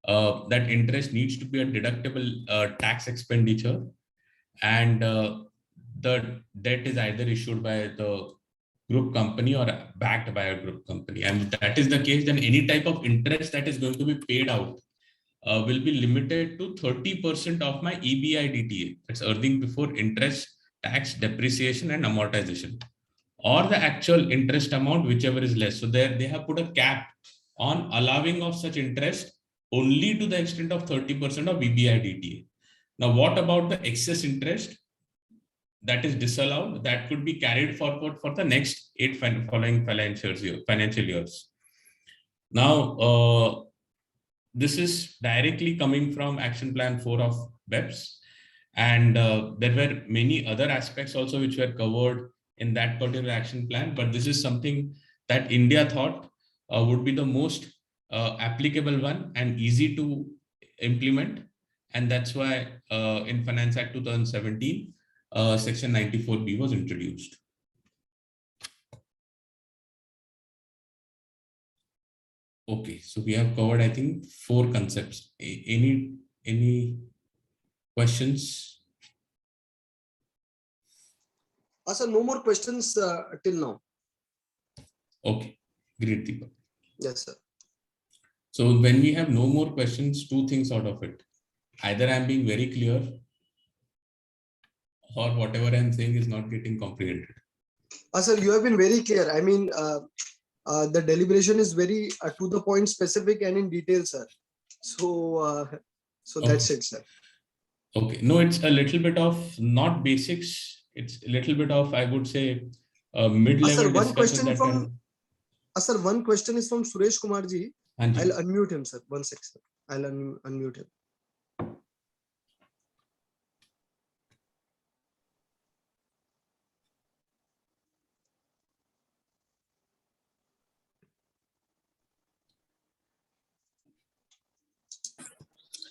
That interest needs to be a deductible tax expenditure, and the debt is either issued by the group company or backed by a group company. And if that is the case, then any type of interest that is going to be paid out will be limited to 30% of my EBITDA, that's earning before interest, tax, depreciation, and amortization, or the actual interest amount, whichever is less. So there they have put a cap on allowing of such interest only to the extent of 30% of EBITDA. Now, what about the excess interest? that is disallowed, that could be carried forward for the next 8 following financial years. Now, this is directly coming from Action Plan 4 of BEPS. And there were many other aspects also which were covered in that particular action plan. But this is something that India thought would be the most applicable one and easy to implement. And that's why in Finance Act 2017, Section 94B was introduced. Okay, so we have covered, I think, 4 concepts. Any questions? Sir, no more questions till now. Okay, great, Deepak. Yes, sir. So when we have no more questions, 2 things out of it. Either I'm being very clear or whatever I'm saying is not getting comprehended. Sir, you have been very clear. I mean, the deliberation is very to the point, specific and in detail, sir. So, that's it, sir. Okay, no, it's a little bit of not basics. It's a little bit of, I would say, mid-level Sir, one discussion. question from sir, one question is from Suresh Kumar ji. Anji. I'll unmute him, sir. 1 sec, sir. I'll unmute him.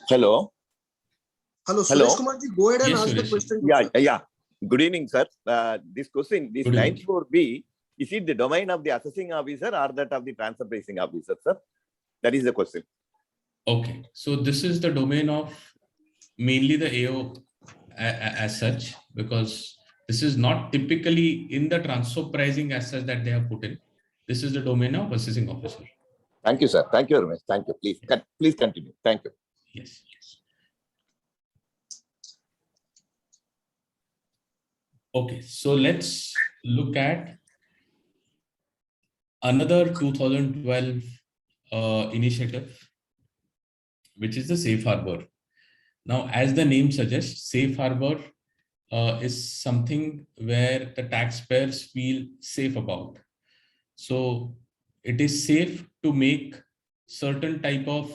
Hello. Hello, Hello. Suresh Kumar ji, go ahead and Yes, ask the Suresh. question. Yeah. Good evening, sir. This question, this Good evening. 94B, is it the domain of the assessing officer or that of the transfer pricing officer, sir? That is the question. Okay, so this is the domain of mainly the AO as such, because this is not typically in the transfer pricing as such that they have put in. This is the domain of assessing officer. Thank you, sir. Thank you very much. Thank you. Please continue. Thank you. Yes. Okay, so let's look at another 2012 initiative, which is the Safe Harbor. Now, as the name suggests, Safe Harbor is something where the taxpayers feel safe about. So it is safe to make certain type of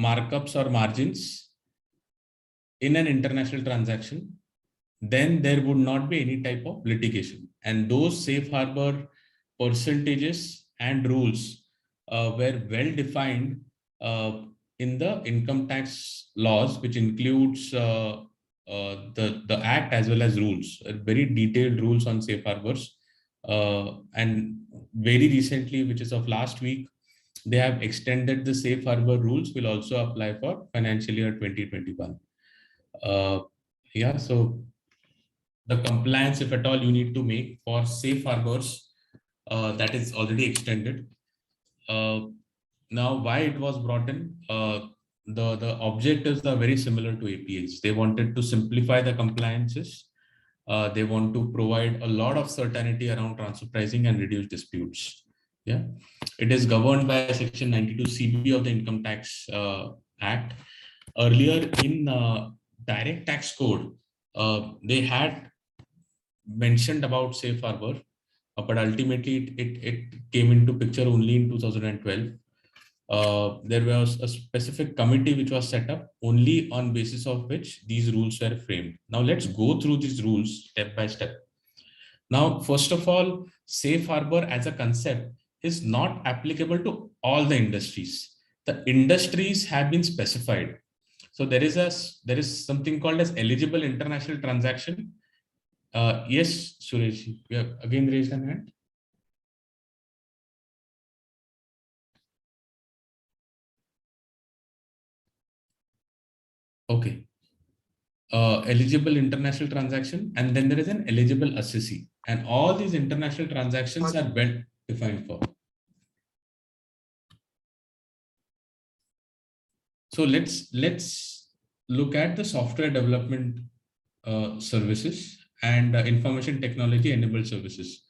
markups or margins in an international transaction. Then there would not be any type of litigation. And those Safe Harbor percentages and rules were well defined in the income tax laws, which includes the act as well as rules, very detailed rules on safe harbors. And very recently, which is of last week, they have extended the safe harbor rules will also apply for financial year 2021. Yeah, so the compliance, if at all, you need to make for safe harbors, that is already extended. Now, why it was brought in? The objectives are very similar to APH. They wanted to simplify the compliances. They want to provide a lot of certainty around transfer pricing and reduce disputes. Yeah, it is governed by Section 92CB of the Income Tax Act. Earlier in Direct Tax Code, they had mentioned about Safe Harbor, but ultimately it came into picture only in 2012. There was a specific committee which was set up only on basis of which these rules were framed. Now let's go through these rules step by step. Now, first of all, Safe Harbor as a concept is not applicable to all the industries. The industries have been specified. So there is something called as eligible international transaction. Yes, Suresh, you have again raised your hand. Okay. Eligible international transaction, and then there is an eligible assessee, and all these international transactions are well defined for. So let's look at the software development services and information technology enabled services.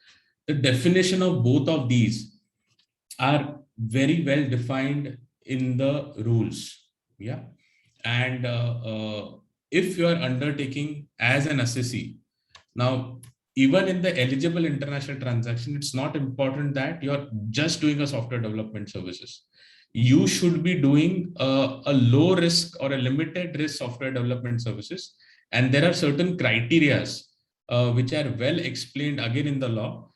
The definition of both of these are very well defined in the rules. Yeah, and if you are undertaking as an assessee, Now, even in the eligible international transaction, it's not important that you're just doing a software development services. You should be doing a low risk or a limited risk software development services. And there are certain criterias which are well explained again in the law,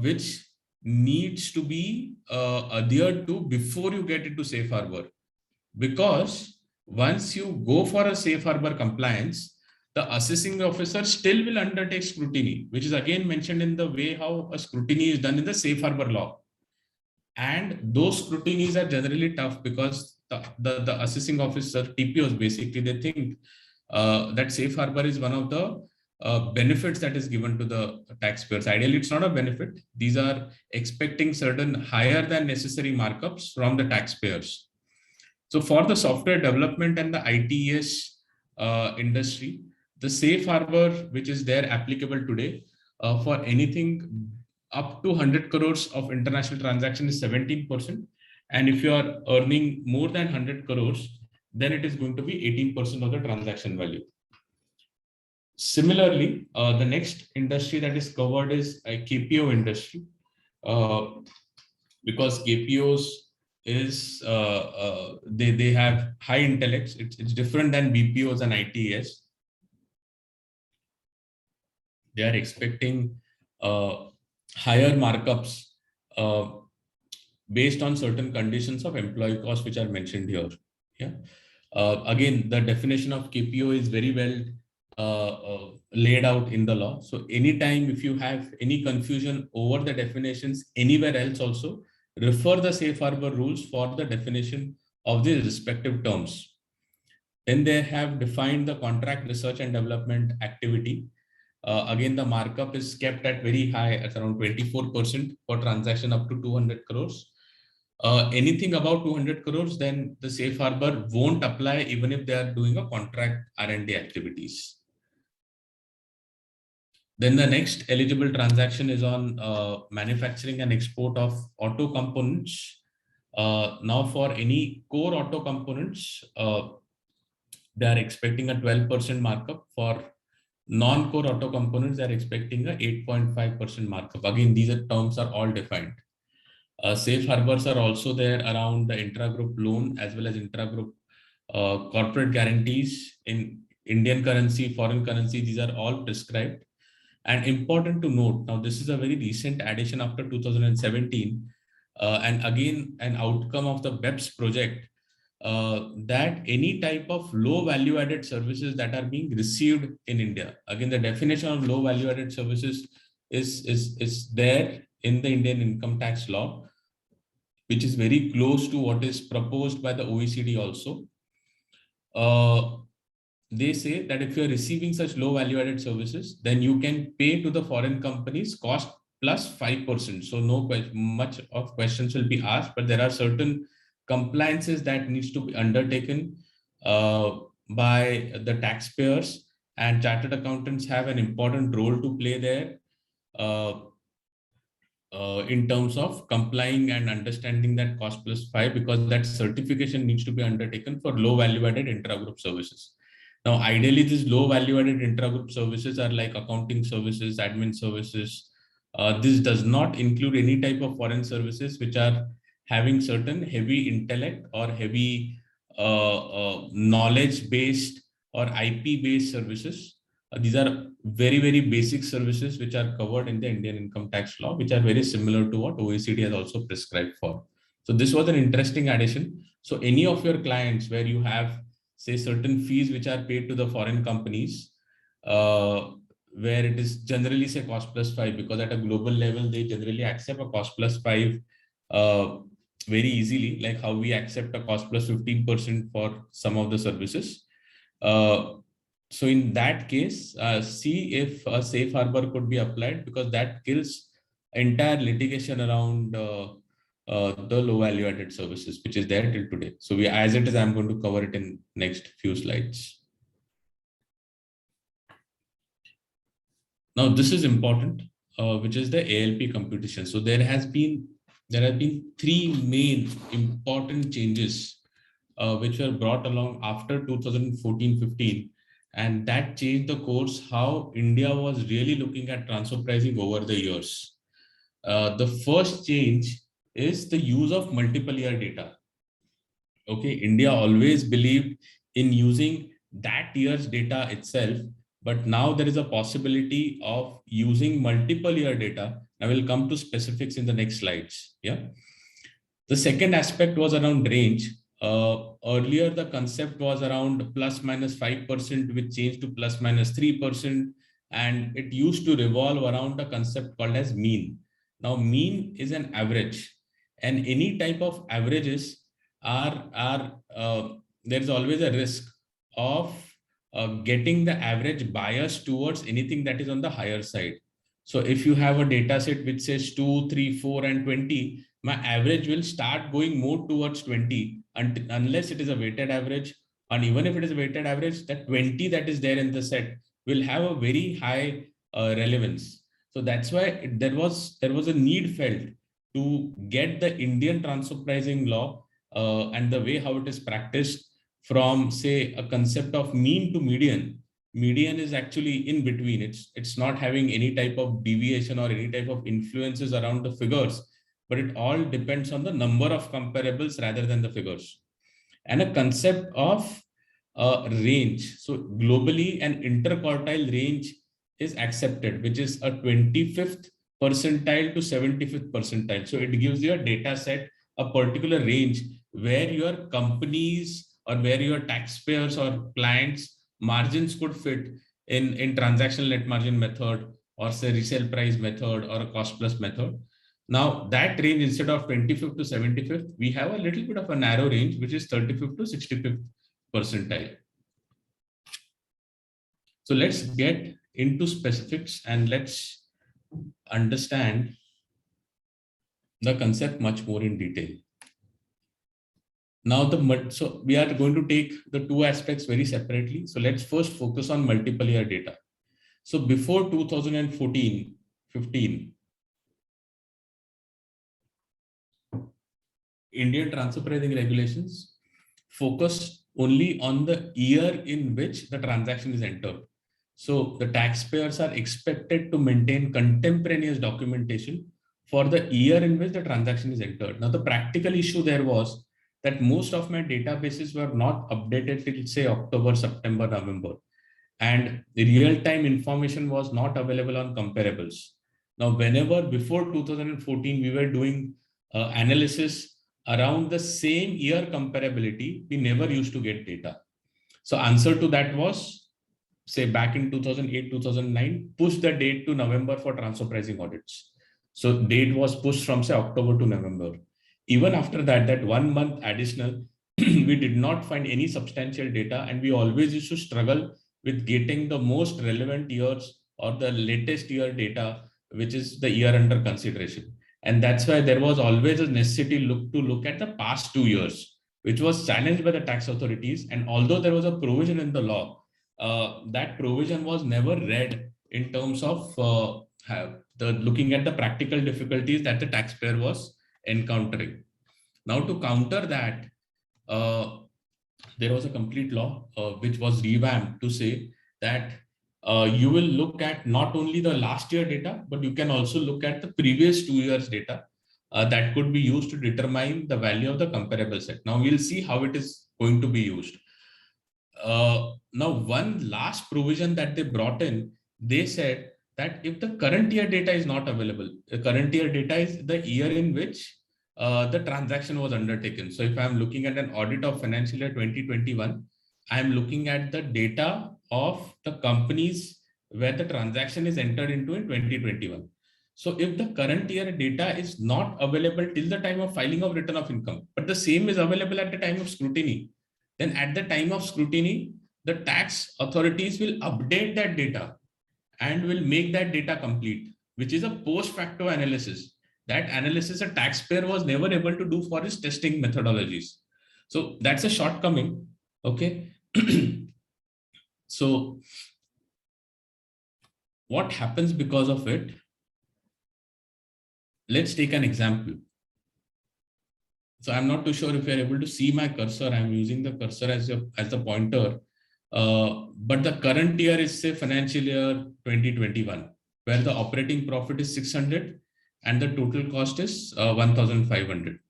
which needs to be adhered to before you get into safe harbor. Because once you go for a safe harbor compliance, the assessing officer still will undertake scrutiny, which is again mentioned in the way how a scrutiny is done in the safe harbor law. And those scrutinies are generally tough because the assessing officer, TPOs, basically, they think that safe harbor is one of the benefits that is given to the taxpayers. Ideally, it's not a benefit. These are expecting certain higher than necessary markups from the taxpayers. So for the software development and the ITES industry, the safe harbor, which is there applicable today for anything up to 100 crores of international transaction is 17%. And if you are earning more than 100 crores, then it is going to be 18% of the transaction value. Similarly, the next industry that is covered is a KPO industry, because KPOs is they have high intellects. It's different than BPOs and ITES. They are expecting higher markups based on certain conditions of employee cost, which are mentioned here. Yeah. Again, the definition of KPO is very well laid out in the law. So anytime if you have any confusion over the definitions anywhere else also, refer the safe harbor rules for the definition of the respective terms. Then they have defined the contract research and development activity. Again, the markup is kept at very high, at around 24% for transaction up to 200 crores. Anything above 200 crores, then the safe harbor won't apply even if they are doing a contract R&D activities. Then the next eligible transaction is on manufacturing and export of auto components. Now for any core auto components, they are expecting a 12% markup. For non-core auto components, they are expecting a 8.5% markup. Again, these terms are all defined. Safe harbors are also there around the intra-group loan as well as intra-group corporate guarantees in Indian currency, foreign currency. These are all prescribed. And important to note, now this is a very recent addition after 2017, and again an outcome of the BEPS project, that any type of low value added services that are being received in India. Again, the definition of low value added services is there in the Indian income tax law, which is very close to what is proposed by the OECD also. They say that if you're receiving such low value added services, then you can pay to the foreign companies cost plus 5%. So no much of questions will be asked, but there are certain compliances that needs to be undertaken by the taxpayers, and chartered accountants have an important role to play there in terms of complying and understanding that cost plus 5, because that certification needs to be undertaken for low value added intra-group services. Now, ideally, these low value added intra-group services are like accounting services, admin services. This does not include any type of foreign services which are having certain heavy intellect or heavy knowledge-based or IP-based services. These are very, very basic services which are covered in the Indian income tax law, which are very similar to what OECD has also prescribed for. So this was an interesting addition. So any of your clients where you have, say, certain fees which are paid to the foreign companies, where it is generally say cost plus 5, because at a global level, they generally accept a cost plus 5 very easily, like how we accept a cost plus 15% for some of the services. So in that case, see if a safe harbor could be applied, because that kills entire litigation around the low value added services, which is there till today. So as it is, I'm going to cover it in next few slides. Now, this is important, which is the ALP computation. So there have been three main important changes which were brought along after 2014-15. And that changed the course how India was really looking at transfer pricing over the years. The first change is the use of multiple year data. Okay, India always believed in using that year's data itself, but now there is a possibility of using multiple year data. I will come to specifics in the next slides. Yeah. The second aspect was around range. Earlier, the concept was around plus minus 5%, which changed to plus minus 3%. And it used to revolve around a concept called as mean. Now, mean is an average, and any type of averages there's always a risk of getting the average bias towards anything that is on the higher side. So if you have a data set which says 2, 3, 4, and 20, my average will start going more towards 20 unless it is a weighted average. And even if it is a weighted average, that 20 that is there in the set will have a very high relevance. So that's why there was a need felt to get the Indian transfer pricing law and the way how it is practiced from, say, a concept of mean to median. Median is actually in between. It's not having any type of deviation or any type of influences around the figures, but it all depends on the number of comparables rather than the figures. And a concept of range. So globally, an interquartile range is accepted, which is a 25th percentile to 75th percentile. So it gives you a data set, a particular range where your companies or where your taxpayers or clients margins could fit in transactional net margin method, or say resale price method, or a cost plus method. Now that range, instead of 25th to 75th, we have a little bit of a narrow range, which is 35th to 65th percentile. So let's get into specifics and let's understand the concept much more in detail. Now, so we are going to take the two aspects very separately. So let's first focus on multiple year data. So before 2014-15, Indian transfer pricing regulations focus only on the year in which the transaction is entered. So the taxpayers are expected to maintain contemporaneous documentation for the year in which the transaction is entered. Now, the practical issue there was that most of my databases were not updated till, say, October, September, November. And the real-time information was not available on comparables. Now, whenever before 2014, we were doing analysis around the same year comparability, we never used to get data. So answer to that was, say, back in 2008, 2009, push the date to November for transfer pricing audits. So date was pushed from, say, October to November. Even after that, that 1 month additional, we did not find any substantial data, and we always used to struggle with getting the most relevant years or the latest year data, which is the year under consideration. And that's why there was always a necessity to look at the past 2 years, which was challenged by the tax authorities. And although there was a provision in the law, that provision was never read in terms of looking at the practical difficulties that the taxpayer was encountering. Now, to counter that, there was a complete law which was revamped to say that you will look at not only the last year data, but you can also look at the previous 2 years data that could be used to determine the value of the comparable set. Now we'll see how it is going to be used. Now, one last provision that they brought in, they said that if the current year data is not available, the current year data is the year in which the transaction was undertaken. So if I'm looking at an audit of financial year 2021, I'm looking at the data of the companies where the transaction is entered into in 2021. So if the current year data is not available till the time of filing of return of income, but the same is available at the time of scrutiny, then at the time of scrutiny, the tax authorities will update that data and will make that data complete, which is a post facto analysis. That analysis a taxpayer was never able to do for his testing methodologies. So that's a shortcoming. Okay. So what happens because of it? Let's take an example. So I'm not too sure if you're able to see my cursor. I'm using the cursor as the pointer. But the current year is say financial year 2021, where the operating profit is 600 and the total cost is 1,500.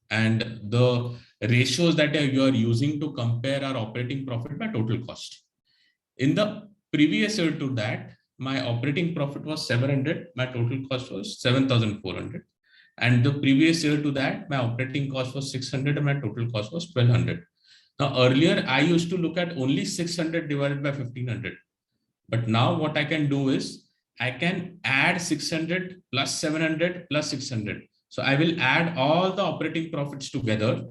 And the ratios that you are using to compare our operating profit by total cost. In the previous year to that, my operating profit was 700, my total cost was 7,400. And the previous year to that, my operating cost was 600 and my total cost was 1,200. Now, earlier, I used to look at only 600 divided by 1,500. But now what I can do is I can add 600 plus 700 plus 600. So I will add all the operating profits together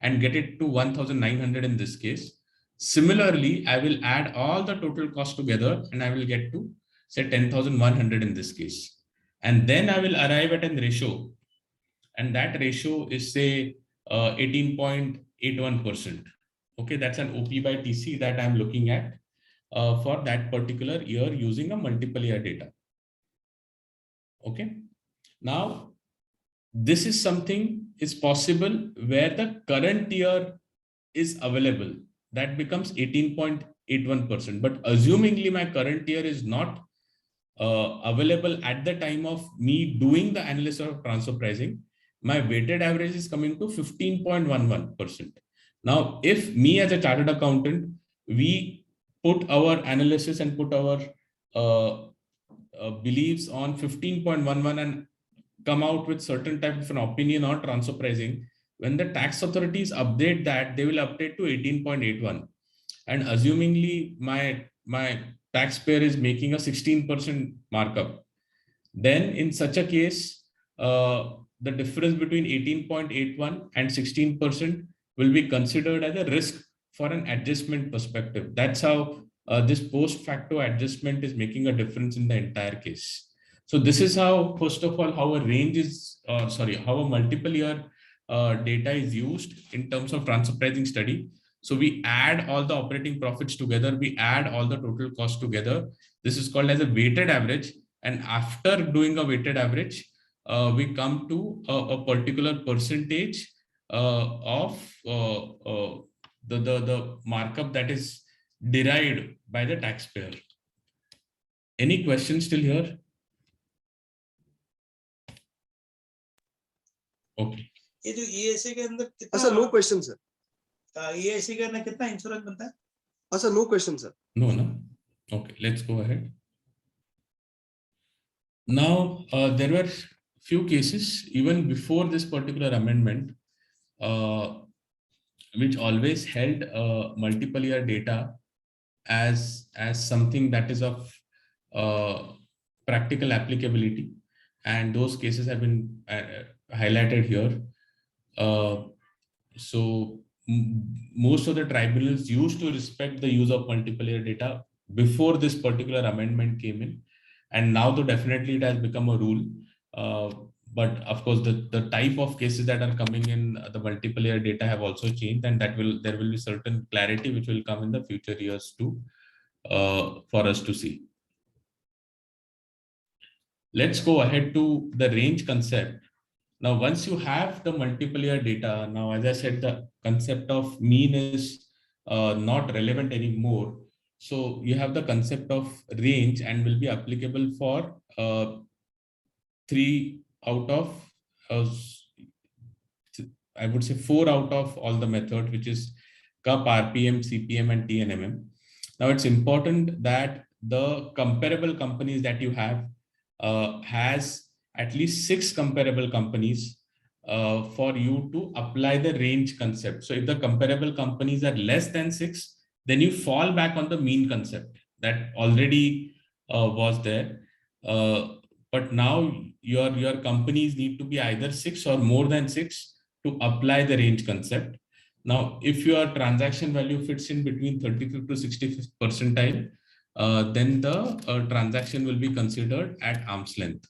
and get it to 1,900 in this case. Similarly, I will add all the total cost together and I will get to say 10,100 in this case. And then I will arrive at a ratio. And that ratio is say 18.81%. Okay, that's an OP by TC that I'm looking at for that particular year using a multiple year data. Okay, now this is something is possible where the current year is available. That becomes 18.81%. But assumingly my current year is not available at the time of me doing the analysis of transfer pricing, my weighted average is coming to 15.11%. Now, if me as a chartered accountant, we put our analysis and put our beliefs on 15.11 and come out with certain type of an opinion on transfer pricing, when the tax authorities update that, they will update to 18.81. And assumingly my taxpayer is making a 16% markup, then in such a case, the difference between 18.81 and 16% will be considered as a risk for an adjustment perspective. That's how this post facto adjustment is making a difference in the entire case. So this is how, first of all, how a range is, how a multiple year data is used in terms of transfer pricing study. So we add all the operating profits together, we add all the total cost together. This is called as a weighted average. And after doing a weighted average, we come to a particular percentage of the markup that is derived by the taxpayer. Any questions still here? Okay. ये जो EAC के अंदर कितना Sir, no question, sir. EAC के अंदर कितना insurance बनता है? Sir, no question, sir. No. Okay, let's go ahead. Now, there were few cases even before this particular amendment, which always held multiple year data as something that is of practical applicability, and those cases have been highlighted here. So most of the tribunals used to respect the use of multiple year data before this particular amendment came in, and now though definitely it has become a rule. But of course, the type of cases that are coming in the multiple year data have also changed, and there will be certain clarity which will come in the future years too, for us to see. Let's go ahead to the range concept. Now, once you have the multiple year data, now, as I said, the concept of mean is not relevant anymore. So you have the concept of range and will be applicable for 3 out of, I would say 4 out of all the methods, which is CUP, RPM, CPM, and TNMM. Now, it's important that the comparable companies that you have has at least 6 comparable companies for you to apply the range concept. So if the comparable companies are less than 6, then you fall back on the mean concept that already was there. But now your companies need to be either 6 or more than 6 to apply the range concept. Now, if your transaction value fits in between 35th to 65th percentile, then the transaction will be considered at arm's length.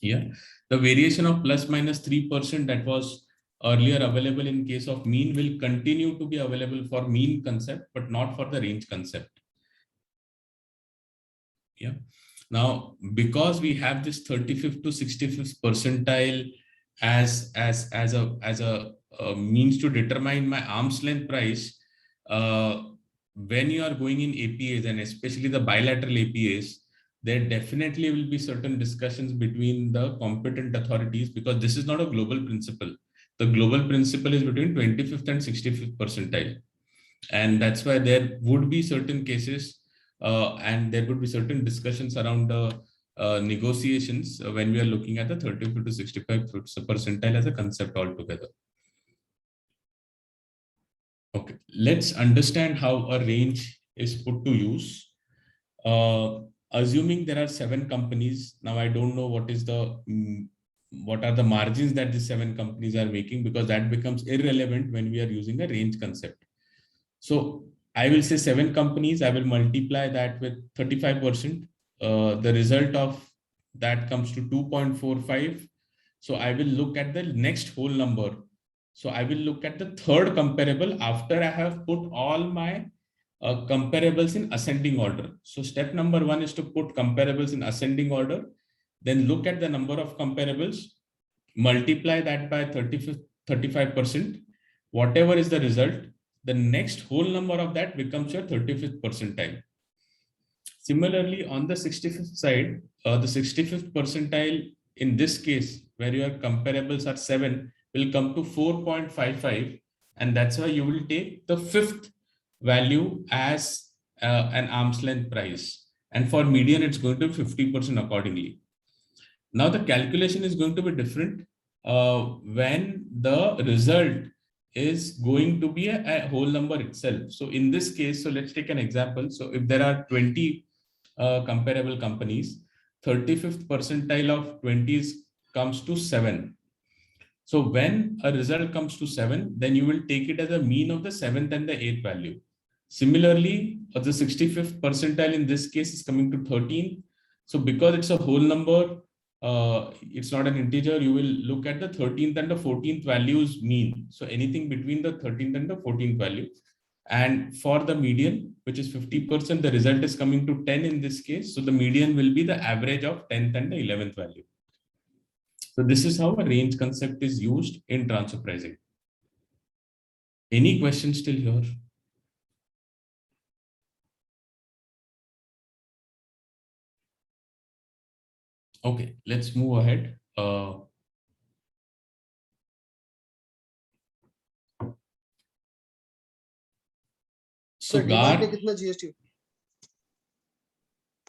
Yeah, the variation of plus minus 3% that was earlier available in case of mean will continue to be available for mean concept, but not for the range concept. Yeah. Now, because we have this 35th to 65th percentile as a means to determine my arm's length price, when you are going in APAs and especially the bilateral APAs, there definitely will be certain discussions between the competent authorities, because this is not a global principle. The global principle is between 25th and 65th percentile. And that's why there would be certain cases and there would be certain discussions around the negotiations when we are looking at the 35th to 65th percentile as a concept altogether. Okay, let's understand how a range is put to use. Assuming there are 7 companies, now I don't know what is the what are the margins that these 7 companies are making, because that becomes irrelevant when we are using a range concept. So I will say 7 companies, I will multiply that with 35%. The result of that comes to 2.45. So I will look at the next whole number. So I will look at the third comparable after I have put all my comparables in ascending order. So step number 1 is to put comparables in ascending order, then look at the number of comparables, multiply that by 35%, whatever is the result, the next whole number of that becomes your 35th percentile. Similarly, on the 65th side, the 65th percentile in this case, where your comparables are 7, will come to 4.55, and that's why you will take the 5th value as an arm's length price, and for median it's going to be 50% accordingly. Now the calculation is going to be different when the result is going to be a whole number itself. So in this case, so let's take an example. So if there are 20 comparable companies, 35th percentile of 20 comes to 7. So when a result comes to 7, then you will take it as a mean of the 7th and the 8th value. Similarly, the 65th percentile in this case is coming to 13. So because it's a whole number, it's not an integer, you will look at the 13th and the 14th values mean. So anything between the 13th and the 14th value. And for the median, which is 50%, the result is coming to 10 in this case. So the median will be the average of 10th and the 11th value. So this is how a range concept is used in transfer pricing. Any questions still here? Okay, let's move ahead. So GAR,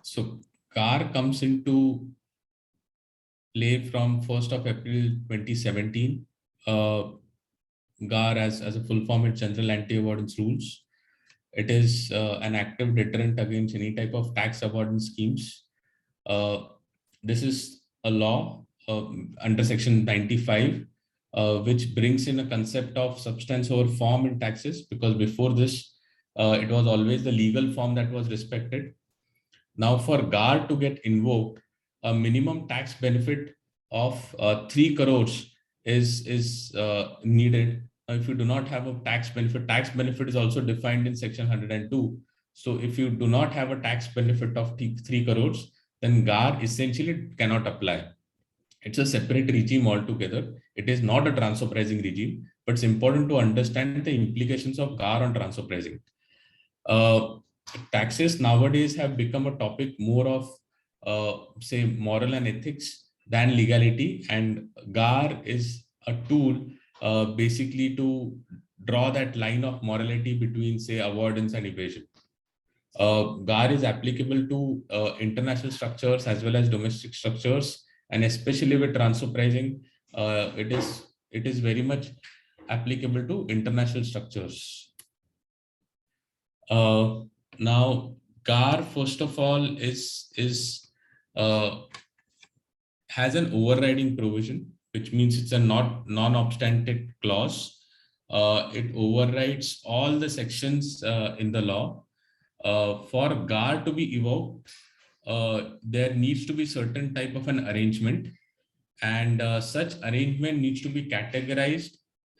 so GAR comes into play from 1st of April 2017. GAR as a full form, it's General Anti-Avoidance Rules. It is an active deterrent against any type of tax avoidance schemes. This is a law under section 95, which brings in a concept of substance over form in taxes, because before this, it was always the legal form that was respected. Now for GAR to get invoked, a minimum tax benefit of 3 crores is needed. If you do not have a tax benefit is also defined in section 102. So if you do not have a tax benefit of 3 crores, then GAR essentially cannot apply. It's a separate regime altogether. It is not a transfer pricing regime, but it's important to understand the implications of GAR on transfer pricing. Taxes nowadays have become a topic more of say moral and ethics than legality, and GAR is a tool basically to draw that line of morality between, say, avoidance and evasion. GAR is applicable to international structures as well as domestic structures, and especially with transfer pricing, it is very much applicable to international structures. Now, GAR, first of all, has an overriding provision, which means it's a non-obstantive clause. It overrides all the sections in the law. For GAR to be evoked, there needs to be certain type of an arrangement, and such arrangement needs to be categorized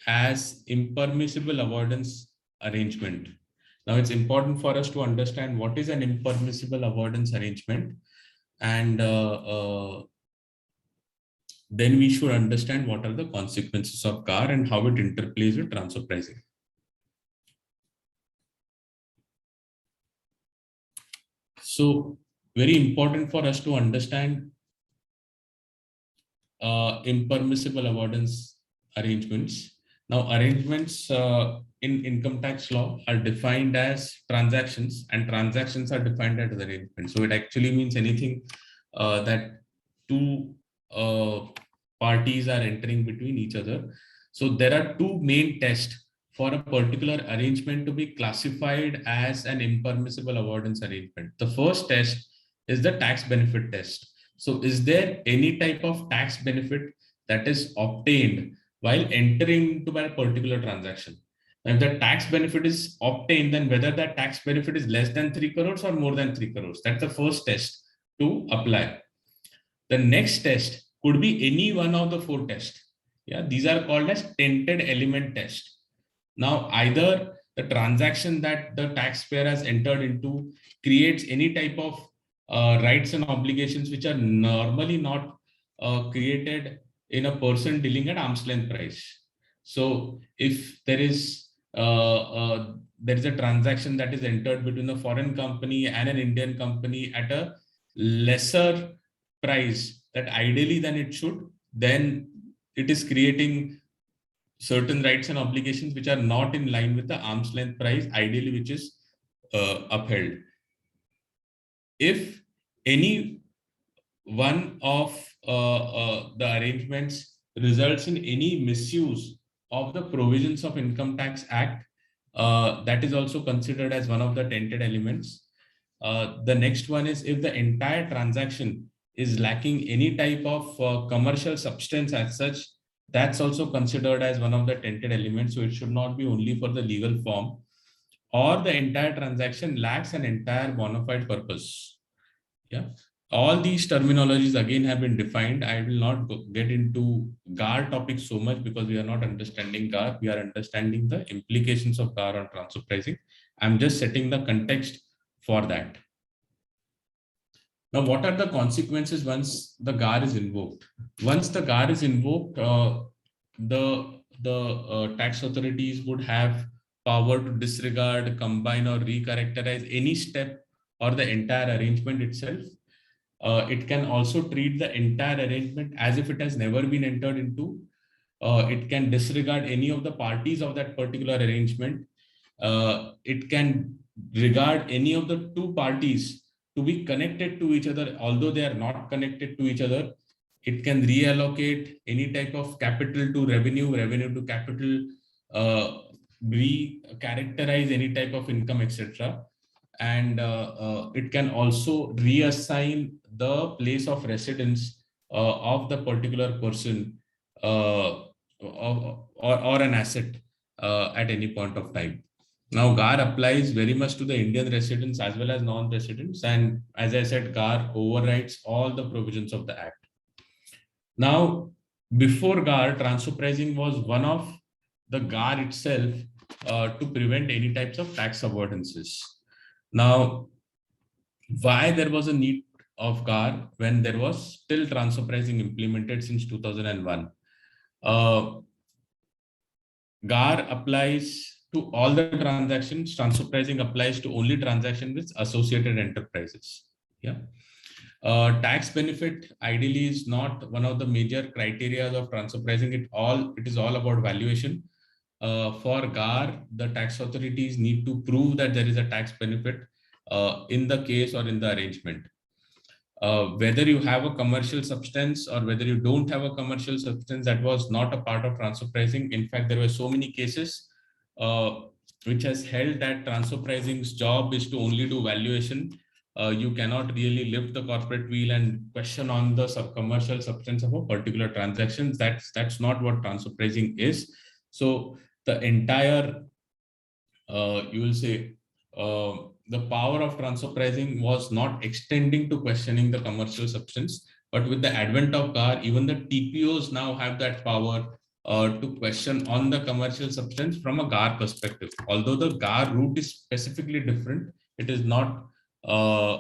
as impermissible avoidance arrangement. Now, it's important for us to understand what is an impermissible avoidance arrangement, and then we should understand what are the consequences of GAR and how it interplays with transfer pricing. So very important for us to understand impermissible avoidance arrangements. Now, arrangements in income tax law are defined as transactions, and transactions are defined as arrangements. So it actually means anything that two parties are entering between each other. So there are two main tests for a particular arrangement to be classified as an impermissible avoidance arrangement. The first test is the tax benefit test. So is there any type of tax benefit that is obtained while entering into a particular transaction? If the tax benefit is obtained, then whether that tax benefit is less than 3 crores or more than 3 crores. That's the first test to apply. The next test could be any one of the four tests. Yeah, these are called as tainted element test. Now, either the transaction that the taxpayer has entered into creates any type of rights and obligations which are normally not created in a person dealing at arm's length price. So if there is a transaction that is entered between a foreign company and an Indian company at a lesser price that ideally than it should, then it is creating certain rights and obligations which are not in line with the arm's length price, ideally which is upheld. If any one of the arrangements results in any misuse of the provisions of Income Tax Act, that is also considered as one of the tainted elements. The next one is if the entire transaction is lacking any type of commercial substance as such, that's also considered as one of the tainted elements. So it should not be only for the legal form, or the entire transaction lacks an entire bona fide purpose. Yeah, all these terminologies again have been defined. I will not get into GAR topic so much because we are not understanding GAR. We are understanding the implications of GAR on transfer pricing. I'm just setting the context for that. Now, what are the consequences once the GAR is invoked? Once the GAR is invoked, the tax authorities would have power to disregard, combine, or recharacterize any step or the entire arrangement itself. It can also treat the entire arrangement as if it has never been entered into. It can disregard any of the parties of that particular arrangement. It can regard any of the two parties to be connected to each other, although they are not connected to each other. It can reallocate any type of capital to revenue, revenue to capital, recharacterize any type of income, etc. And it can also reassign the place of residence of the particular person or an asset at any point of time. Now, GAR applies very much to the Indian residents as well as non-residents. And as I said, GAR overrides all the provisions of the Act. Now, before GAR, transfer pricing was one of the GAR itself to prevent any types of tax avoidances. Now, why there was a need of GAR when there was still transfer pricing implemented since 2001? GAR applies to all the transactions. Transfer pricing applies to only transactions with associated enterprises. Yeah. Tax benefit ideally is not one of the major criteria of transfer pricing. It is all about valuation. For GAR, the tax authorities need to prove that there is a tax benefit in the case or in the arrangement. Whether you have a commercial substance or whether you don't have a commercial substance, that was not a part of transfer pricing. In fact, there were so many cases which has held that transfer pricing's job is to only do valuation. You cannot really lift the corporate wheel and question on the commercial substance of a particular transaction. That's not what transfer pricing is. So the entire, you will say, the power of transfer pricing was not extending to questioning the commercial substance, but with the advent of GAR, even the TPOs now have that power to question on the commercial substance from a GAR perspective. Although the GAR route is specifically different, it is not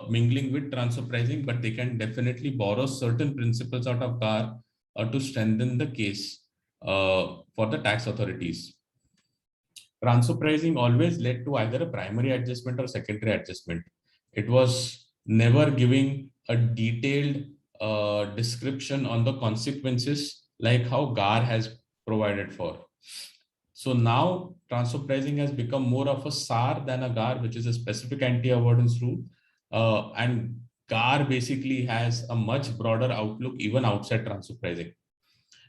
mingling with transfer pricing, but they can definitely borrow certain principles out of GAR to strengthen the case for the tax authorities. Transfer pricing always led to either a primary adjustment or secondary adjustment. It was never giving a detailed description on the consequences like how GAR has provided for. So now transfer pricing has become more of a SAR than a GAR, which is a specific anti-avoidance rule. And GAR basically has a much broader outlook even outside transfer pricing.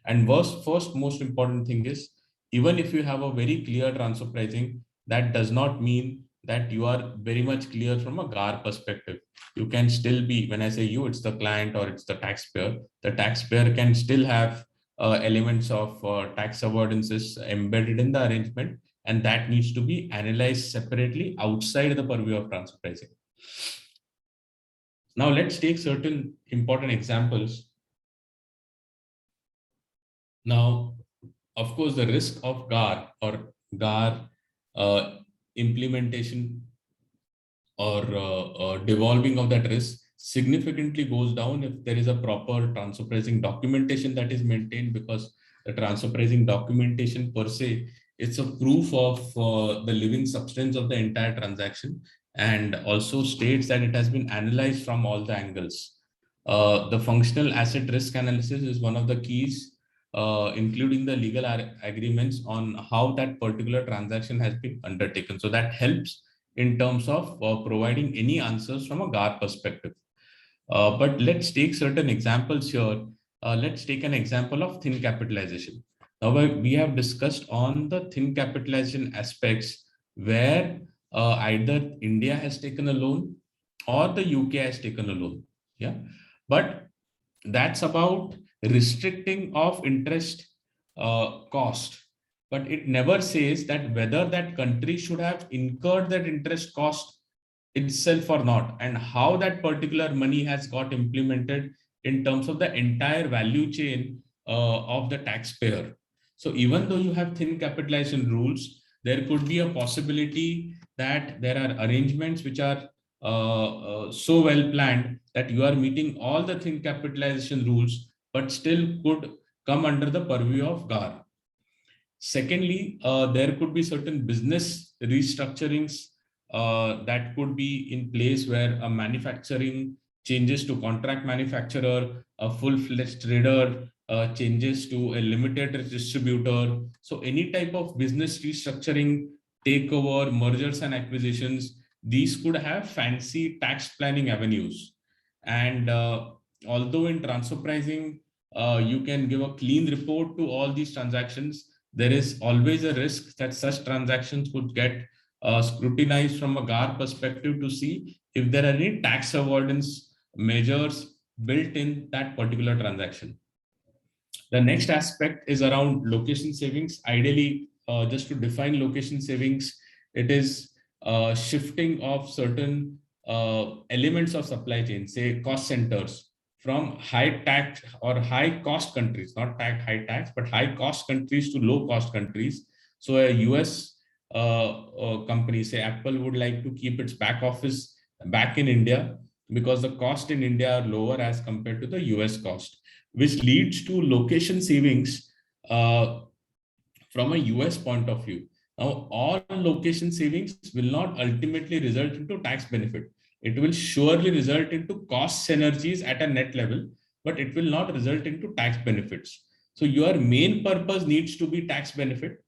And first most important thing is, even if you have a very clear transfer pricing, that does not mean that you are very much clear from a GAR perspective. You can still be, when I say you, it's the client or it's the taxpayer. The taxpayer can still have elements of tax avoidances embedded in the arrangement, and that needs to be analyzed separately outside the purview of transfer pricing. Now let's take certain important examples. Now, of course, the risk of GAR or GAR implementation or devolving of that risk significantly goes down if there is a proper transfer pricing documentation that is maintained, because the transfer pricing documentation per se, it's a proof of the living substance of the entire transaction, and also states that it has been analyzed from all the angles. The functional asset risk analysis is one of the keys, including the legal agreements on how that particular transaction has been undertaken. So that helps in terms of providing any answers from a GAR perspective. But let's take certain examples here. Let's take an example of thin capitalization. Now, we have discussed on the thin capitalization aspects where either India has taken a loan or the UK has taken a loan. Yeah, but that's about restricting of interest cost. But it never says that whether that country should have incurred that interest cost itself or not, and how that particular money has got implemented in terms of the entire value chain of the taxpayer. So even though you have thin capitalization rules, there could be a possibility that there are arrangements which are so well planned that you are meeting all the thin capitalization rules, but still could come under the purview of GAR. Secondly, there could be certain business restructurings that could be in place where a manufacturing changes to contract manufacturer, a full-fledged trader changes to a limited distributor. So any type of business restructuring, takeover, mergers and acquisitions, these could have fancy tax planning avenues. And although in transfer pricing, you can give a clean report to all these transactions, there is always a risk that such transactions could get scrutinized from a GAR perspective to see if there are any tax avoidance measures built in that particular transaction. The next aspect is around location savings. Ideally, just to define location savings, it is shifting of certain elements of supply chain, say cost centers, from high tax or high cost countries, not high tax, but high cost countries to low cost countries. So a US company, say Apple, would like to keep its back office back in India because the cost in India are lower as compared to the US cost, which leads to location savings from a US point of view. Now, all location savings will not ultimately result into tax benefit. It will surely result into cost synergies at a net level, but it will not result into tax benefits. So your main purpose needs to be tax benefit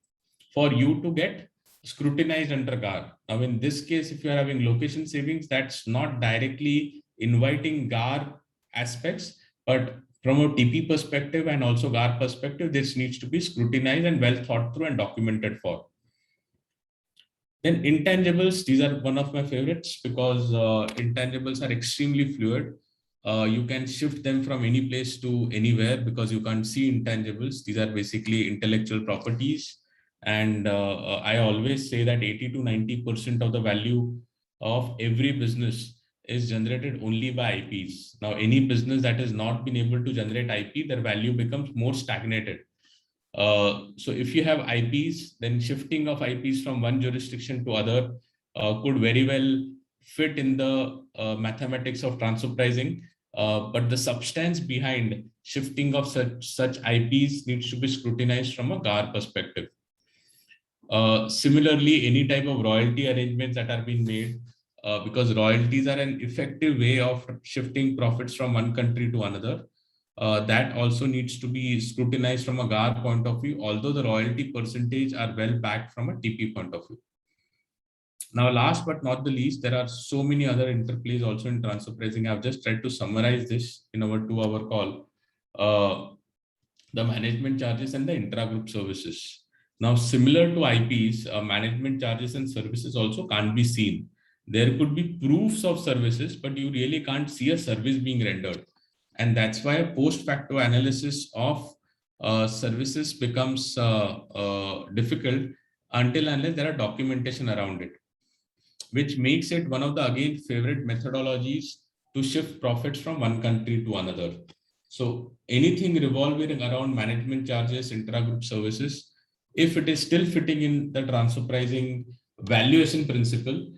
for you to get scrutinized under GAR. Now, in this case, if you are having location savings, that's not directly inviting GAR aspects, but from a TP perspective and also GAR perspective, this needs to be scrutinized and well thought through and documented for. Then intangibles, these are one of my favorites because intangibles are extremely fluid. You can shift them from any place to anywhere because you can't see intangibles. These are basically intellectual properties. And I always say that 80 to 90% of the value of every business is generated only by IPs. Now, any business that has not been able to generate IP, their value becomes more stagnated. So if you have IPs, then shifting of IPs from one jurisdiction to other could very well fit in the mathematics of transfer pricing. But the substance behind shifting of such IPs needs to be scrutinized from a GAR perspective. Similarly, any type of royalty arrangements that are being made, because royalties are an effective way of shifting profits from one country to another. That also needs to be scrutinized from a GAR point of view, although the royalty percentage are well backed from a TP point of view. Now, last but not the least, there are so many other interplays also in transfer pricing. I've just tried to summarize this in our 2-hour call. The management charges and the intra-group services. Now, similar to IPs, management charges and services also can't be seen. There could be proofs of services, but you really can't see a service being rendered. And that's why a post-facto analysis of services becomes difficult until unless there are documentation around it, which makes it one of the, again, favorite methodologies to shift profits from one country to another. So anything revolving around management charges, intra-group services, if it is still fitting in the transfer pricing valuation principle,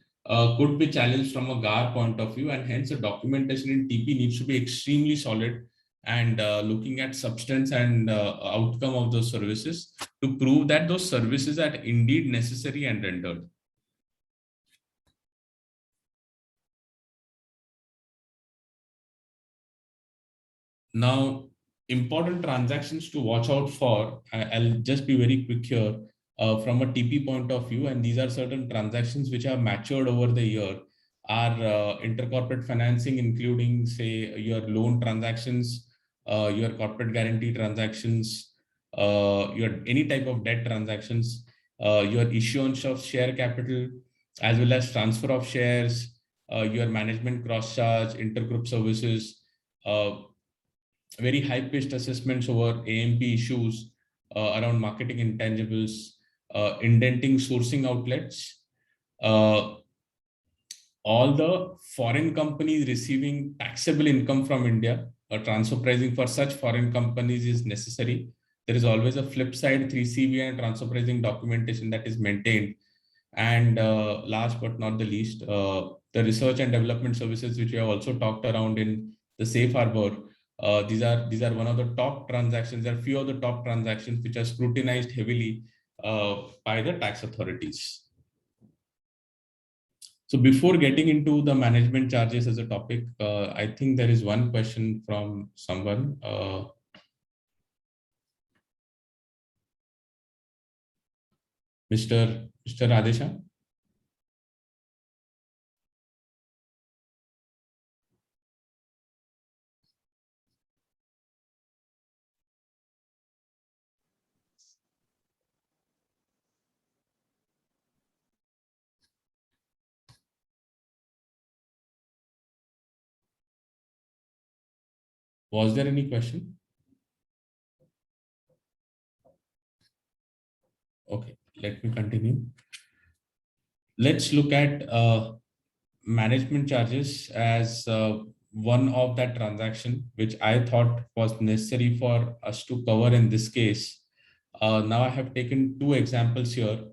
could be challenged from a GAR point of view, and hence the documentation in TP needs to be extremely solid and looking at substance and outcome of those services to prove that those services are indeed necessary and rendered. Now, important transactions to watch out for, I'll just be very quick here from a TP point of view, and these are certain transactions which have matured over the year, are intercorporate financing, including, say, your loan transactions, your corporate guarantee transactions, your any type of debt transactions, your issuance of share capital, as well as transfer of shares, your management cross charge, intergroup services, very high-pitched assessments over AMP issues around marketing intangibles, indenting sourcing outlets, all the foreign companies receiving taxable income from India. Transfer pricing for such foreign companies is necessary. There is always a flip side, 3CB and transfer pricing documentation that is maintained. And last but not the least, the research and development services, which we have also talked around in the safe harbor. These are one of the top transactions. There are few of the top transactions which are scrutinized heavily by the tax authorities. So before getting into the management charges as a topic, I think there is one question from someone. Mr. Radesha. Was there any question? Okay, let me continue. Let's look at management charges as one of that transaction, which I thought was necessary for us to cover in this case. Now I have taken two examples here.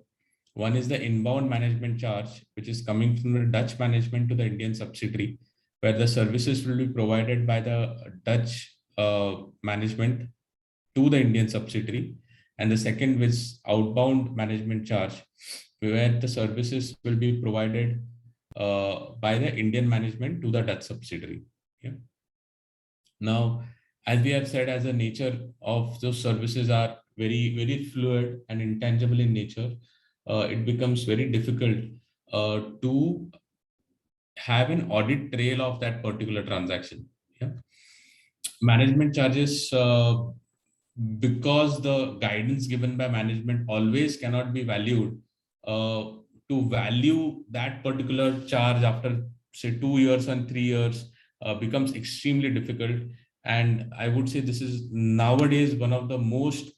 One is the inbound management charge, which is coming from the Dutch management to the Indian subsidiary, where the services will be provided by the Dutch management to the Indian subsidiary. And the second is outbound management charge, where the services will be provided by the Indian management to the Dutch subsidiary. Yeah. Now, as we have said, as the nature of those services are very, very fluid and intangible in nature, it becomes very difficult to have an audit trail of that particular transaction. Yeah. Management charges, because the guidance given by management always cannot be valued, to value that particular charge after, say, 2 years and 3 years becomes extremely difficult. And I would say this is nowadays one of the most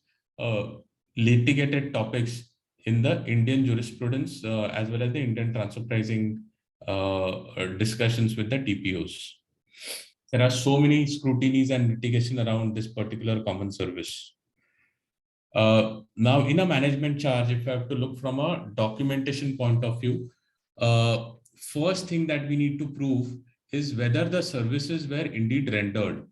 litigated topics in the Indian jurisprudence, as well as the Indian transfer pricing discussions with the TPOs. There are so many scrutinies and litigation around this particular common service. Now, in a management charge, if I have to look from a documentation point of view, first thing that we need to prove is whether the services were indeed rendered.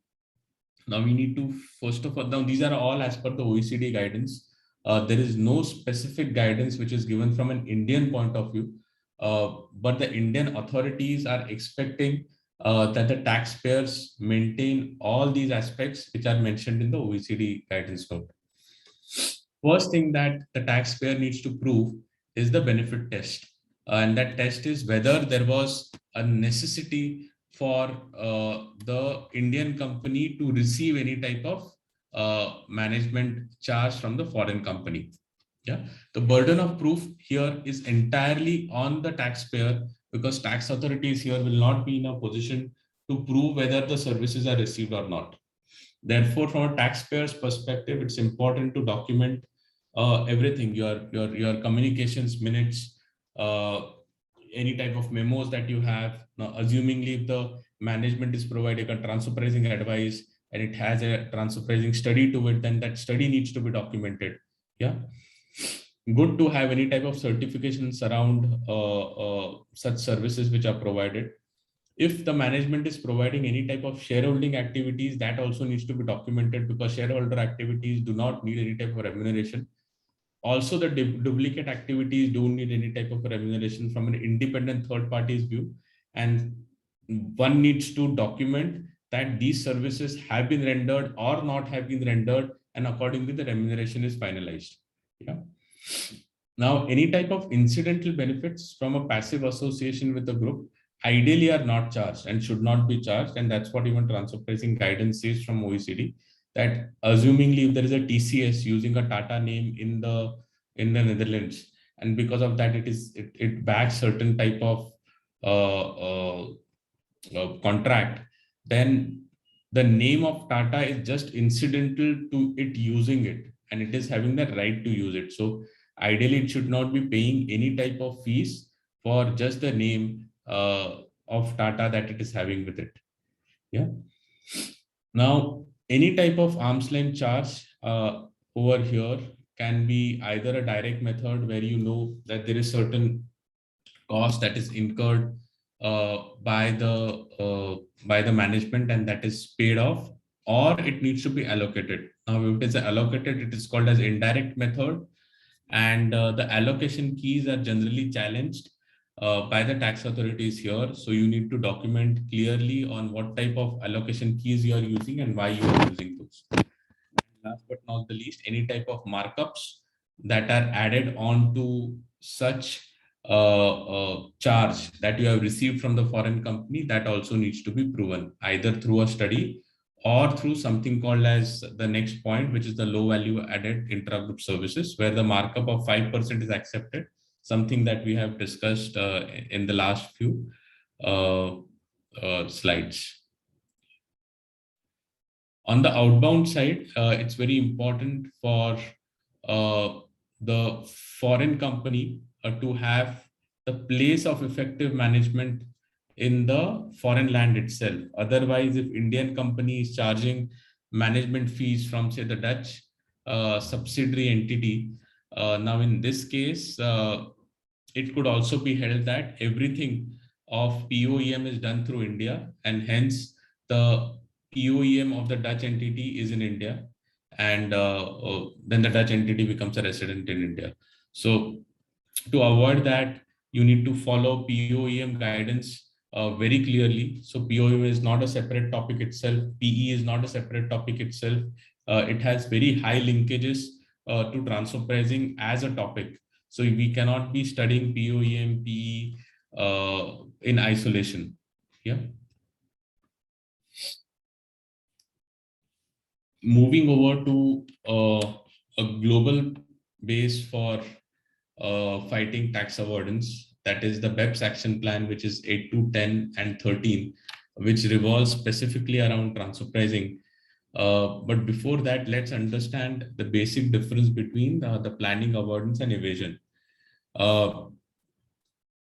Now, we need to, first of all, now these are all as per the OECD guidance. There is no specific guidance which is given from an Indian point of view. but the Indian authorities are expecting that the taxpayers maintain all these aspects which are mentioned in the OECD guidance note. First thing that the taxpayer needs to prove is the benefit test. And that test is whether there was a necessity for the Indian company to receive any type of management charge from the foreign company. Yeah, the burden of proof here is entirely on the taxpayer, because tax authorities here will not be in a position to prove whether the services are received or not. Therefore, from a taxpayer's perspective, it's important to document everything, your communications minutes, any type of memos that you have. Now, assumingly, if the management is providing a transfer pricing advice and it has a transfer pricing study to it, then that study needs to be documented. Yeah, good to have any type of certifications around such services which are provided. If the management is providing any type of shareholding activities, that also needs to be documented, because shareholder activities do not need any type of remuneration. Also, the duplicate activities don't need any type of remuneration from an independent third party's view. And one needs to document that these services have been rendered or not have been rendered, and accordingly the remuneration is finalized. Yeah. Now, any type of incidental benefits from a passive association with the group ideally are not charged and should not be charged. And that's what even transfer pricing guidance says from OECD, that assumingly if there is a TCS using a Tata name in the Netherlands, and because of that it backs certain type of contract, then the name of Tata is just incidental to it using it, and it is having the right to use it. So ideally it should not be paying any type of fees for just the name of Tata that it is having with it. Yeah. Now, any type of arm's length charge over here can be either a direct method where you know that there is certain cost that is incurred by the management and that is paid off, or it needs to be allocated. Now, if it is allocated, it is called as indirect method, and the allocation keys are generally challenged by the tax authorities here. So you need to document clearly on what type of allocation keys you are using and why you are using those. Last but not the least, any type of markups that are added on to such charge that you have received from the foreign company, that also needs to be proven either through a study or through something called as the next point, which is the low value added intra-group services, where the markup of 5% is accepted, something that we have discussed in the last few slides. On the outbound side, it's very important for the foreign company to have the place of effective management in the foreign land itself. Otherwise, if Indian company is charging management fees from, say, the Dutch subsidiary entity, now in this case, it could also be held that everything of POEM is done through India, and hence the POEM of the Dutch entity is in India, and then the Dutch entity becomes a resident in India. So to avoid that, you need to follow POEM guidance very clearly. So POEM is not a separate topic itself. PE is not a separate topic itself. It has very high linkages to transfer pricing as a topic. So we cannot be studying POEM, PE in isolation. Yeah. Moving over to a global base for fighting tax avoidance, that is the BEPS action plan, which is 8 to 10 and 13, which revolves specifically around transfer pricing. But before that, let's understand the basic difference between the planning, avoidance, and evasion.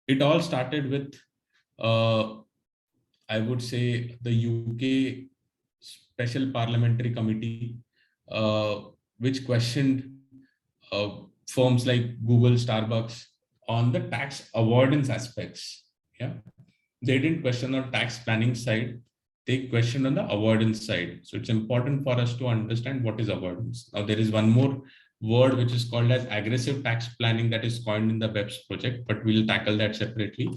It all started with, I would say, the UK Special Parliamentary Committee, which questioned firms like Google, Starbucks on the tax avoidance aspects. Yeah, they didn't question on tax planning side, they questioned on the avoidance side. So it's important for us to understand what is avoidance. Now, there is one more word which is called as aggressive tax planning that is coined in the BEPS project, but we'll tackle that separately.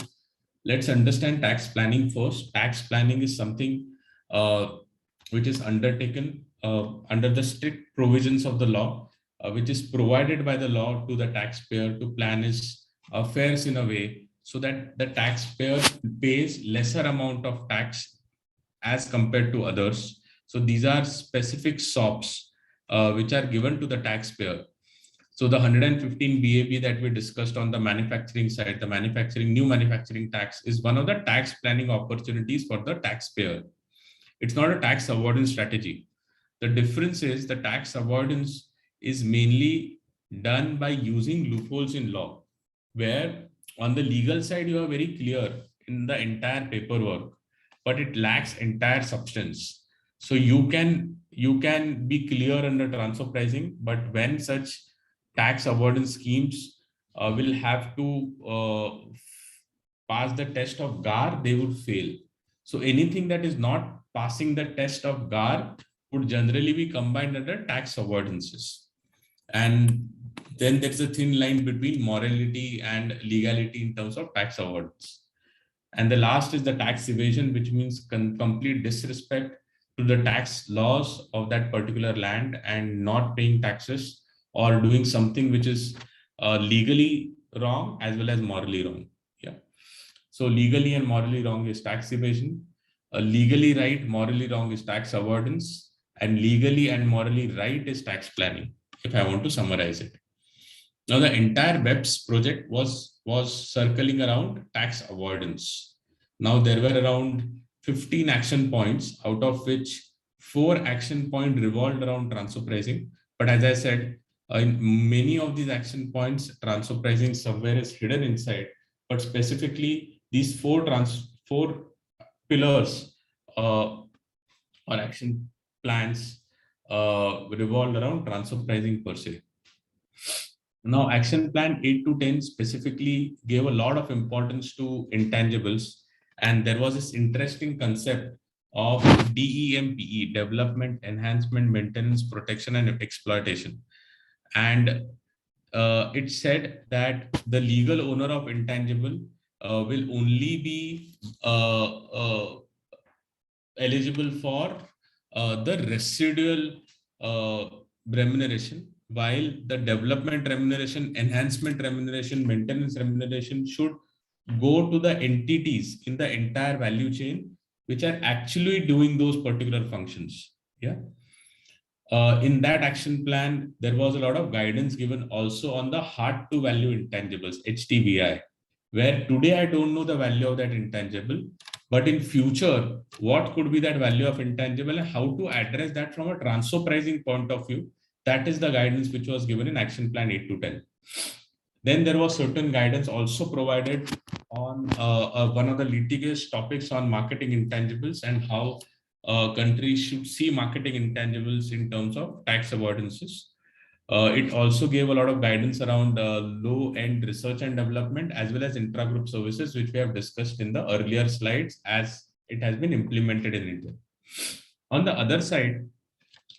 Let's understand tax planning first. Tax planning is something which is undertaken under the strict provisions of the law, which is provided by the law to the taxpayer to plan his affairs in a way so that the taxpayer pays lesser amount of tax as compared to others. So these are specific SOPs which are given to the taxpayer. So the 115 BAB that we discussed on the manufacturing side, the new manufacturing tax is one of the tax planning opportunities for the taxpayer. It's not a tax avoidance strategy. The difference is the tax avoidance is mainly done by using loopholes in law, where on the legal side, you are very clear in the entire paperwork, but it lacks entire substance. So you can be clear under transfer pricing, but when such tax avoidance schemes will have to pass the test of GAR, they would fail. So anything that is not passing the test of GAR would generally be combined under tax avoidances. And then there's a thin line between morality and legality in terms of tax avoidance. And the last is the tax evasion, which means complete disrespect to the tax laws of that particular land and not paying taxes or doing something which is legally wrong as well as morally wrong. Yeah. So legally and morally wrong is tax evasion. Legally right, morally wrong is tax avoidance, and legally and morally right is tax planning, if I want to summarize it. Now, the entire BEPS project was circling around tax avoidance. Now, there were around 15 action points, out of which 4 action points revolved around transfer pricing. But as I said, in many of these action points, transfer pricing somewhere is hidden inside. But specifically, these 4 pillars or action plans revolved around transfer pricing per se. Now, action plan 8 to 10 specifically gave a lot of importance to intangibles. And there was this interesting concept of DEMPE, development, enhancement, maintenance, protection, and exploitation. And it said that the legal owner of intangible will only be eligible for the residual remuneration, while the development remuneration, enhancement remuneration, maintenance remuneration should go to the entities in the entire value chain which are actually doing those particular functions. Yeah. In that action plan, there was a lot of guidance given also on the hard to value intangibles, HTVI, where today I don't know the value of that intangible, but in future, what could be that value of intangible and how to address that from a transfer pricing point of view. That is the guidance which was given in action plan 8 to 10. Then there was certain guidance also provided on one of the litigious topics on marketing intangibles and how countries should see marketing intangibles in terms of tax avoidances. It also gave a lot of guidance around low-end research and development as well as intragroup services, which we have discussed in the earlier slides as it has been implemented in India. On the other side,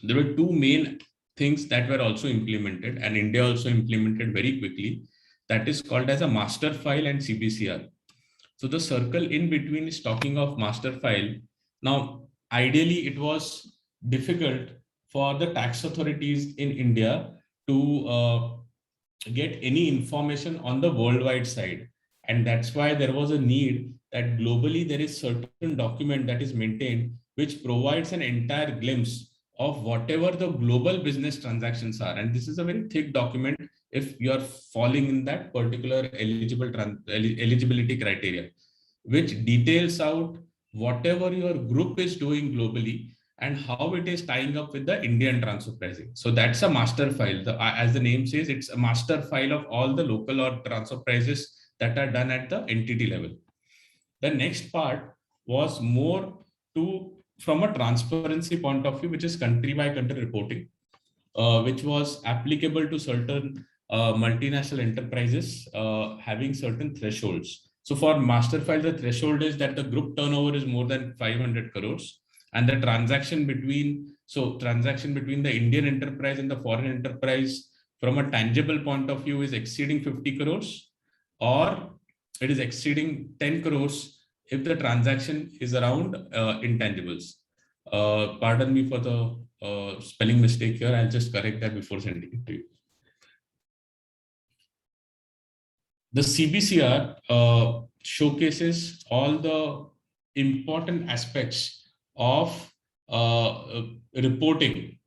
there were 2 main things that were also implemented, and India also implemented very quickly. That is called as a master file and CBCR. So the circle in between is talking of master file. Now, ideally, it was difficult for the tax authorities in India to get any information on the worldwide side. And that's why there was a need that globally there is certain document that is maintained, which provides an entire glimpse of whatever the global business transactions are. And this is a very thick document if you are falling in that particular eligibility criteria, which details out whatever your group is doing globally and how it is tying up with the Indian transfer pricing. So that's a master file. As the name says, it's a master file of all the local or transfer prices that are done at the entity level. The next part was more from a transparency point of view, which is country by country reporting, which was applicable to certain multinational enterprises having certain thresholds. So for master file, the threshold is that the group turnover is more than 500 crores. And the transaction between the Indian enterprise and the foreign enterprise from a tangible point of view is exceeding 50 crores, or it is exceeding 10 crores if the transaction is around intangibles. Pardon me for the spelling mistake here. I'll just correct that before sending it to you. The CBCR showcases all the important aspects of reporting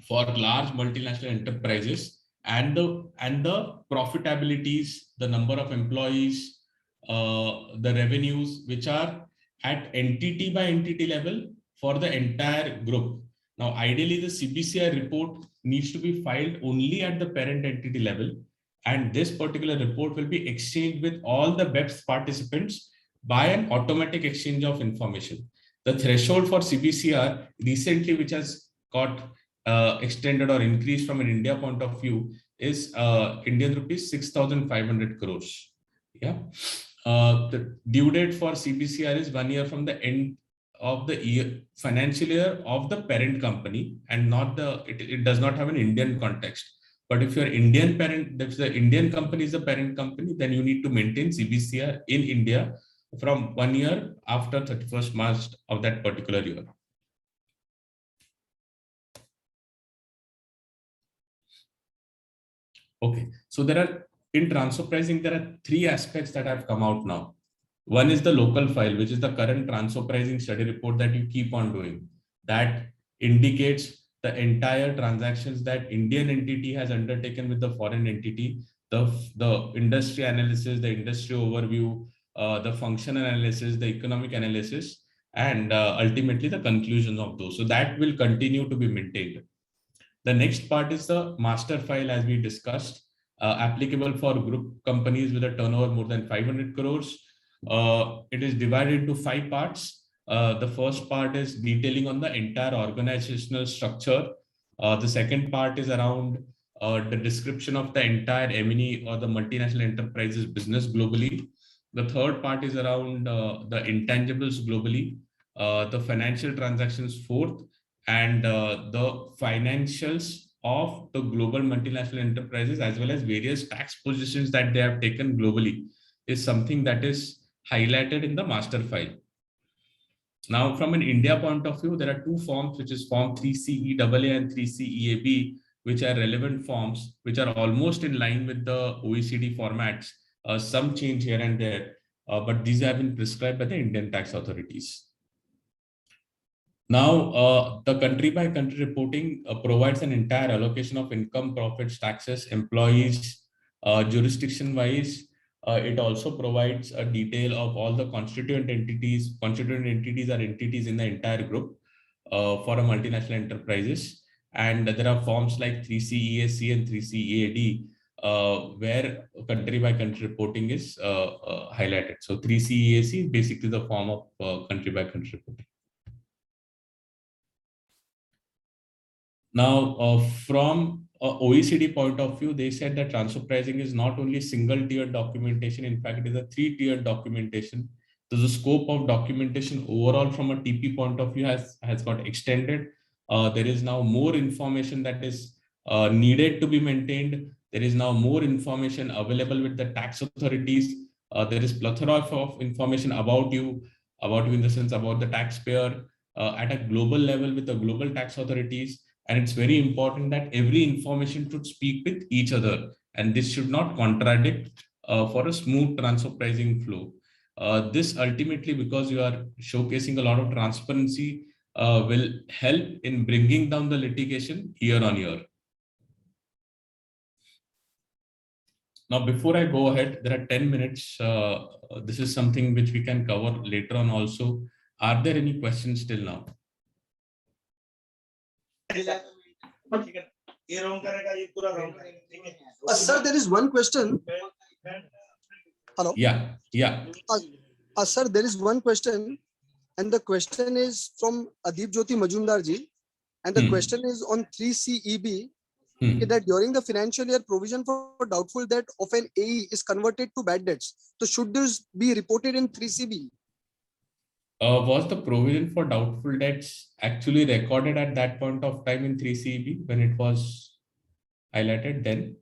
for large multinational enterprises, and the profitabilities, the number of employees, the revenues, which are at entity by entity level for the entire group. Now, ideally, the CBCR report needs to be filed only at the parent entity level, and this particular report will be exchanged with all the BEPS participants by an automatic exchange of information. The threshold for CBCR recently, which has got extended or increased from an India point of view, is Indian rupees 6,500 crores. Yeah. The due date for CBCR is 1 year from the end of the financial year of the parent company, and not it does not have an Indian context. But if your Indian parent, if the Indian company is the parent company, then you need to maintain CBCR in India from 1 year after 31st March of that particular year. Okay, so in transfer pricing, there are 3 aspects that have come out now. One is the local file, which is the current transfer pricing study report that you keep on doing. That indicates the entire transactions that Indian entity has undertaken with the foreign entity, the industry analysis, the industry overview, the functional analysis, the economic analysis, and ultimately the conclusion of those. So that will continue to be maintained. The next part is the master file, as we discussed, applicable for group companies with a turnover more than 500 crores. It is divided into 5 parts. The first part is detailing on the entire organizational structure. The second part is around the description of the entire M&E or the multinational enterprises business globally. The third part is around the intangibles globally, the financial transactions fourth, and the financials of the global multinational enterprises, as well as various tax positions that they have taken globally, is something that is highlighted in the master file. Now, from an India point of view, there are 2 forms, which is Form 3CEAA and 3CEAB, which are relevant forms, which are almost in line with the OECD formats. Some change here and there, but these have been prescribed by the Indian tax authorities. Now, the country-by-country reporting provides an entire allocation of income, profits, taxes, employees, jurisdiction-wise. It also provides a detail of all the constituent entities. Constituent entities are entities in the entire group for a multinational enterprises. And there are forms like 3CEAC and 3CEAD, where country-by-country reporting is highlighted. So 3CEAC is basically the form of country-by-country reporting. Now, from OECD point of view, they said that transfer pricing is not only single-tiered documentation. In fact, it is a 3-tiered documentation. So the scope of documentation overall from a TP point of view has got extended. There is now more information that is needed to be maintained. There is now more information available with the tax authorities. There is plethora of information about you in the sense about the taxpayer at a global level with the global tax authorities. And it's very important that every information should speak with each other, and this should not contradict for a smooth transfer pricing flow. This ultimately, because you are showcasing a lot of transparency, will help in bringing down the litigation year on year. Now, before I go ahead, there are 10 minutes. This is something which we can cover later on also. Are there any questions till now? Sir, there is one question. Hello. Yeah. Sir, there is one question, and the question is from Adib Jyoti Majumdar ji, and the question is on 3CEB. That during the financial year, provision for doubtful debt of an AE is converted to bad debts. So should this be reported in 3CB? Was the provision for doubtful debts actually recorded at that point of time in 3CEB when it was highlighted then?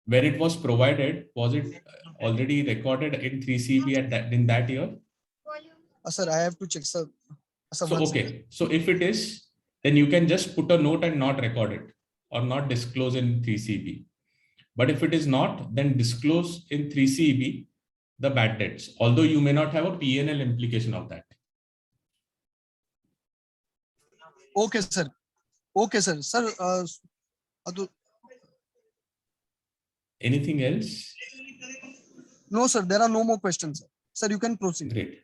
When it was provided, was it already recorded in 3CB at that in that year? Sir, I have to check, sir. Sir, So one second. okay, so if it is, then you can just put a note and not record it or not disclose in 3CB. But if it is not, then disclose in 3CB the bad debts, although you may not have a P&L implication of that. Okay, sir. Okay, sir. Sir, Anything else? no, sir. There are no more questions, sir. Sir, you can proceed. Great.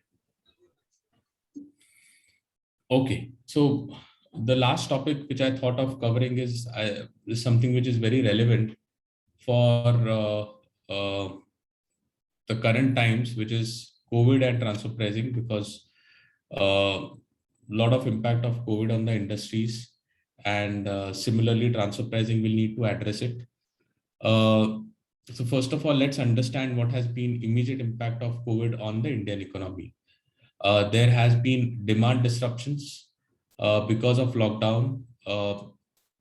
Okay, so the last topic which I thought of covering is something which is very relevant for the current times, which is COVID and transfer pricing, because a lot of impact of COVID on the industries, and similarly transfer pricing will need to address it. So first of all, let's understand what has been immediate impact of COVID on the Indian economy. There has been demand disruptions because of lockdown.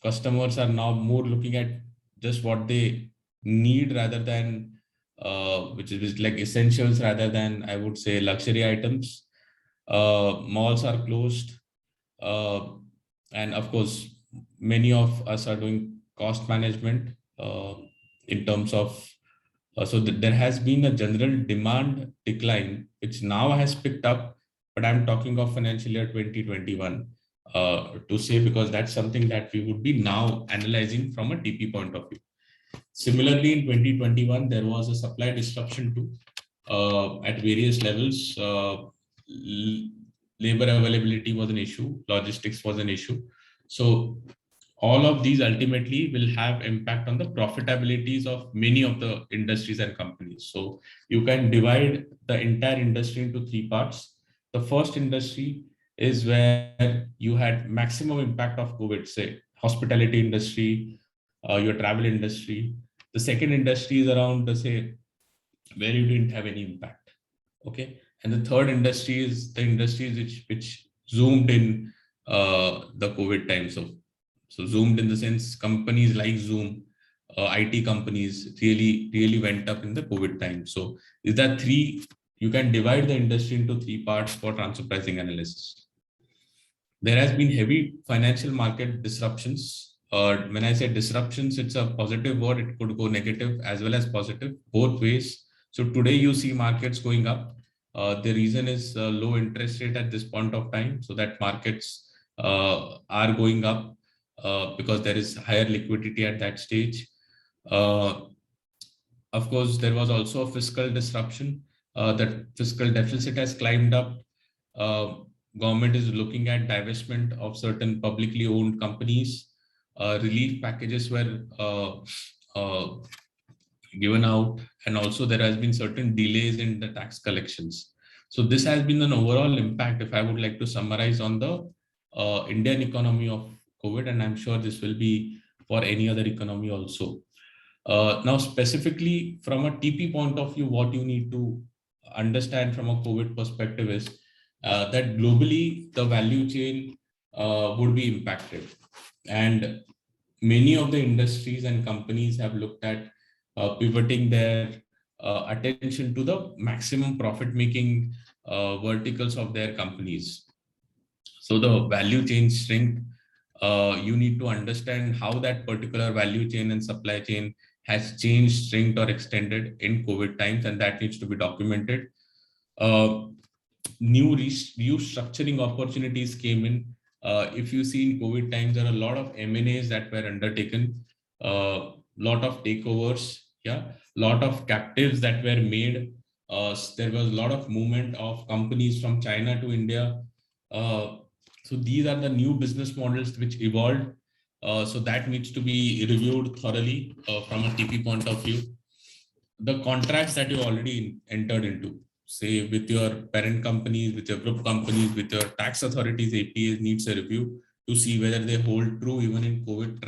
Customers are now more looking at just what they need rather than which is like essentials rather than, I would say, luxury items. Malls are closed, and of course many of us are doing cost management in terms of so there has been a general demand decline which now has picked up, but I'm talking of financial year 2021 to say, because that's something that we would be now analyzing from a TP point of view. Similarly, in 2021, there was a supply disruption too at various levels. Labor availability was an issue, logistics was an issue. So all of these ultimately will have impact on the profitabilities of many of the industries and companies. So you can divide the entire industry into three parts. The first industry is where you had maximum impact of COVID, say hospitality industry, your travel industry. The second industry is around, say, where you didn't have any impact. Okay. And the third industry is the industries which zoomed in the COVID time. So zoomed in the sense companies like Zoom, IT companies really went up in the COVID time. So is that three, you can divide the industry into three parts for transfer pricing analysis. There has been heavy financial market disruptions. When I say disruptions, it's a positive word. It could go negative as well as positive, both ways. So today you see markets going up. The reason is low interest rate at this point of time, so that markets are going up because there is higher liquidity at that stage. Of course, there was also a fiscal disruption. That fiscal deficit has climbed up. Government is looking at divestment of certain publicly owned companies. Relief packages were given out, and also there has been certain delays in the tax collections. So this has been an overall impact, if I would like to summarize, on the Indian economy of COVID, and I'm sure this will be for any other economy also. Now, specifically from a TP point of view, what you need to understand from a COVID perspective is that globally the value chain would be impacted, and many of the industries and companies have looked at pivoting their attention to the maximum profit making verticals of their companies. So the value chain shrink, you need to understand how that particular value chain and supply chain has changed, shrinked, or extended in COVID times, and that needs to be documented. New restructuring opportunities came in. If you see in COVID times, there are a lot of M&As that were undertaken, lot of takeovers, lot of captives that were made. There was a lot of movement of companies from China to India. So these are the new business models which evolved. So that needs to be reviewed thoroughly from a TP point of view. The contracts that you already entered into, say with your parent companies, with your group companies, with your tax authorities, APAs, needs a review to see whether they hold true even in COVID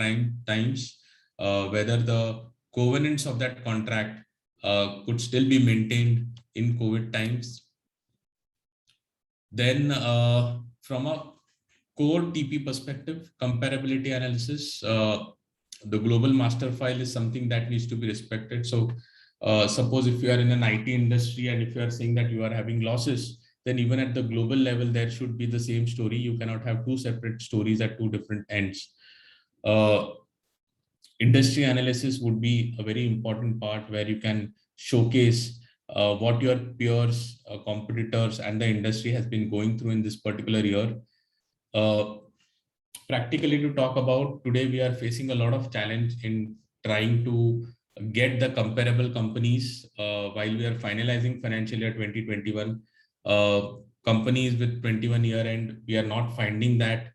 times, whether the covenants of that contract could still be maintained in COVID times. Then from a core TP perspective, comparability analysis, the global master file is something that needs to be respected. So suppose if you are in an IT industry and if you are saying that you are having losses, then even at the global level, there should be the same story. You cannot have two separate stories at two different ends. Industry analysis would be a very important part where you can showcase what your peers, competitors, and the industry has been going through in this particular year. Practically to talk about, today we are facing a lot of challenge in trying to get the comparable companies while we are finalizing financial year 2021. Companies with 21 year end, we are not finding that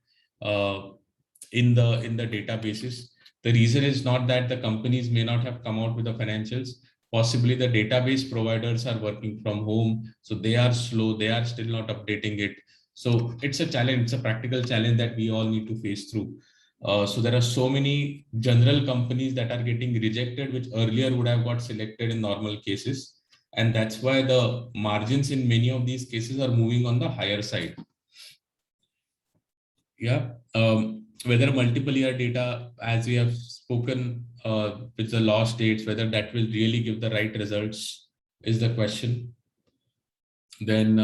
in the databases. The reason is not that the companies may not have come out with the financials. Possibly the database providers are working from home, so they are slow, they are still not updating it. So it's a challenge, it's a practical challenge that we all need to face through. So there are so many general companies that are getting rejected, which earlier would have got selected in normal cases. And that's why the margins in many of these cases are moving on the higher side. Yeah. Whether multiple year data, as we have spoken with the loss dates, whether that will really give the right results is the question. Then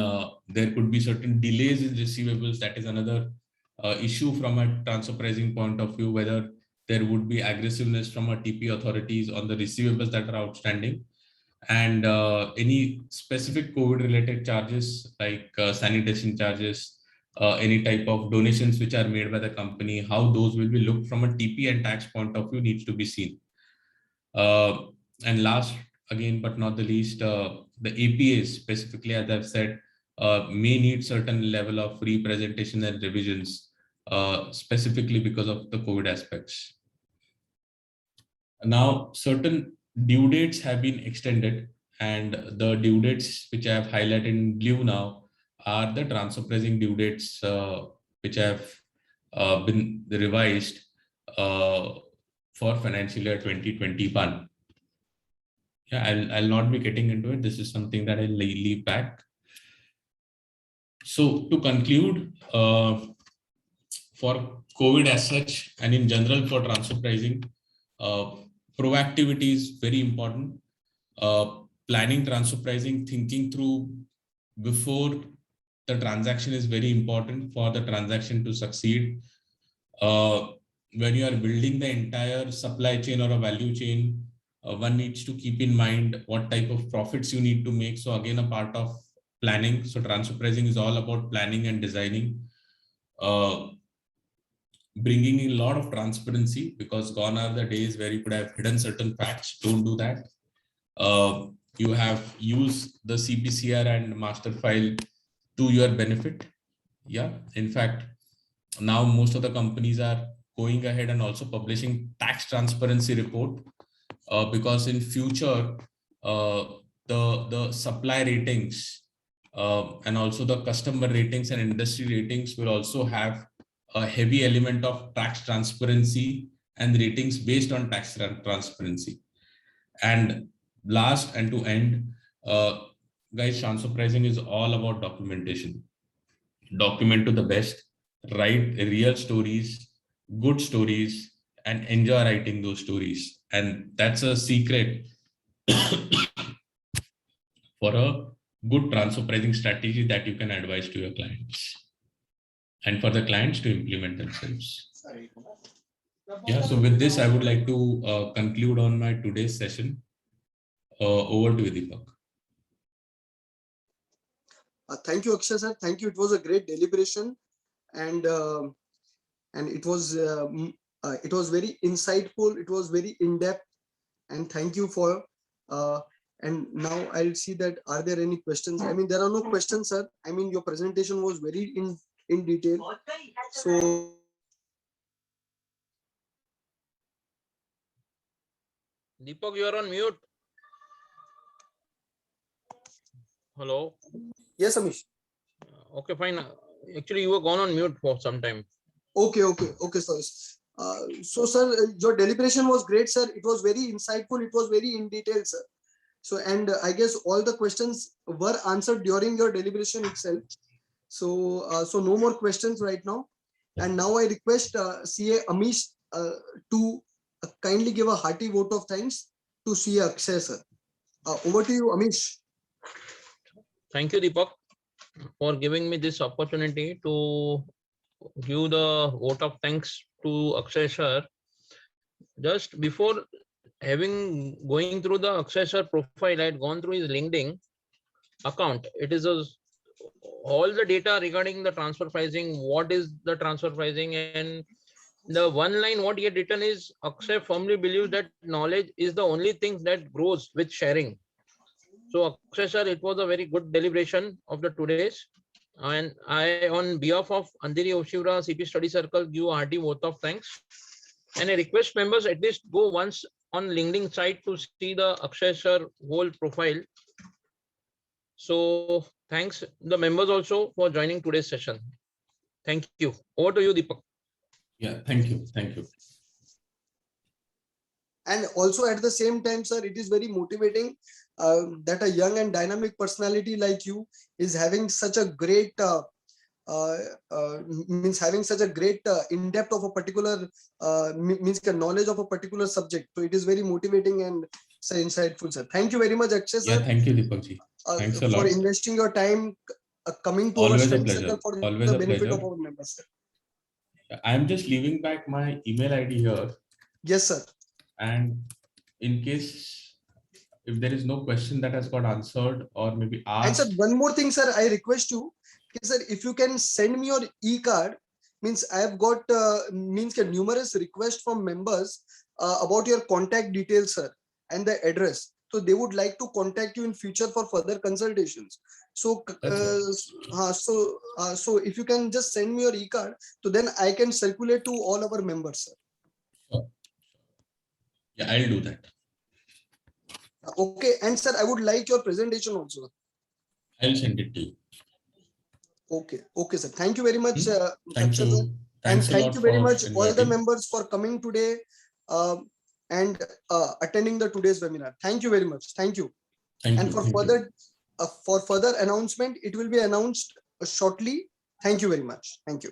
there could be certain delays in receivables. That is another issue from a transfer pricing point of view, whether there would be aggressiveness from our TP authorities on the receivables that are outstanding. And any specific COVID related charges like sanitation charges, any type of donations which are made by the company, how those will be looked from a TP and tax point of view needs to be seen. And last, again, but not the least, the APAs specifically, as I've said, may need certain level of representation and revisions, specifically because of the COVID aspects. Now, certain due dates have been extended, and the due dates which I have highlighted in blue now are the transfer pricing due dates which have been revised for financial year 2021. Yeah, I'll not be getting into it. This is something that I'll leave back. So to conclude, for COVID as such, and in general for transfer pricing, proactivity is very important. Planning transfer pricing, thinking through before the transaction is very important for the transaction to succeed. When you are building the entire supply chain or a value chain, one needs to keep in mind what type of profits you need to make. So again, a part of planning. So transfer pricing is all about planning and designing. Bringing in a lot of transparency, because gone are the days where you could have hidden certain facts. Don't do that. You have used the CPCR and master file to your benefit. Yeah, in fact, now most of the companies are going ahead and also publishing tax transparency report, because in future, the supply ratings and also the customer ratings and industry ratings will also have a heavy element of tax transparency and ratings based on tax transparency. And last and to end, guys, transfer pricing is all about documentation. Document to the best, write real stories, good stories, and enjoy writing those stories. And that's a secret for a good transfer pricing strategy that you can advise to your clients and for the clients to implement themselves. Yeah, so with this, I would like to conclude on my today's session. Over to you, Deepak. Thank you, Akshay sir. Thank you. It was a great deliberation, and it was very insightful. It was very in depth, and thank you for. And now I'll see that are there any questions? I mean, there are no questions, sir. I mean, your presentation was very in detail. So. Deepak, you are on mute. Hello. Yes, Amish. Okay, fine. Actually, you were gone on mute for some time. Okay, sorry. So, sir, your deliberation was great, sir. It was very insightful. It was very in detail, sir. So, and I guess all the questions were answered during your deliberation itself. So, so no more questions right now. And now I request CA Amish to kindly give a hearty vote of thanks to CA Akshay sir. Over to you, Amish. Thank you, Deepak, for giving me this opportunity to give the vote of thanks to Akshay sir. Just before going through the Akshay sir profile, I had gone through his LinkedIn account. It is all the data regarding the transfer pricing, what is the transfer pricing, and the one line what he had written is Akshay firmly believes that knowledge is the only thing that grows with sharing. So Akshay sir, it was a very good deliberation of the today's, and I, on behalf of Andheri Oshiwara CP Study Circle, give a hearty vote of thanks. And I request members at least go once on LinkedIn site to see the Akshay sir whole profile. So thanks the members also for joining today's session. Thank you. Over to you, Deepak. Yeah, thank you. Thank you. And also at the same time, sir, it is very motivating that a young and dynamic personality like you is having such a great having such a great in-depth of a particular knowledge of a particular subject. So it is very motivating and so insightful, sir. Thank you very much, Akshay sir. Yeah, thank you, Deepak ji. Thanks a for lot. investing your time coming to Always our a study pleasure. circle for Always the a benefit pleasure. of our members, sir. I'm just leaving back my email ID here. Yes, sir. And in case if there is no question that has got answered or maybe And sir, asked. one more thing, sir, I request you, sir, if you can send me your e-card, means I have got numerous requests from members about your contact details, sir, and the address. So they would like to contact you in future for further consultations. So, so if you can just send me your e-card, so then I can circulate to all our members, sir. Sure. Yeah, I'll do that. Okay, and sir, I would like your presentation also. I'll send it to you. Okay, sir. Thank you very much. Thank Akshay, you. sir. Thanks And a thank lot you very for much all the inviting. members for coming today and attending the today's webinar. Thank you very much. Thank you. Thank And you. for Thank you. further announcement, it will be announced shortly. Thank you very much. Thank you.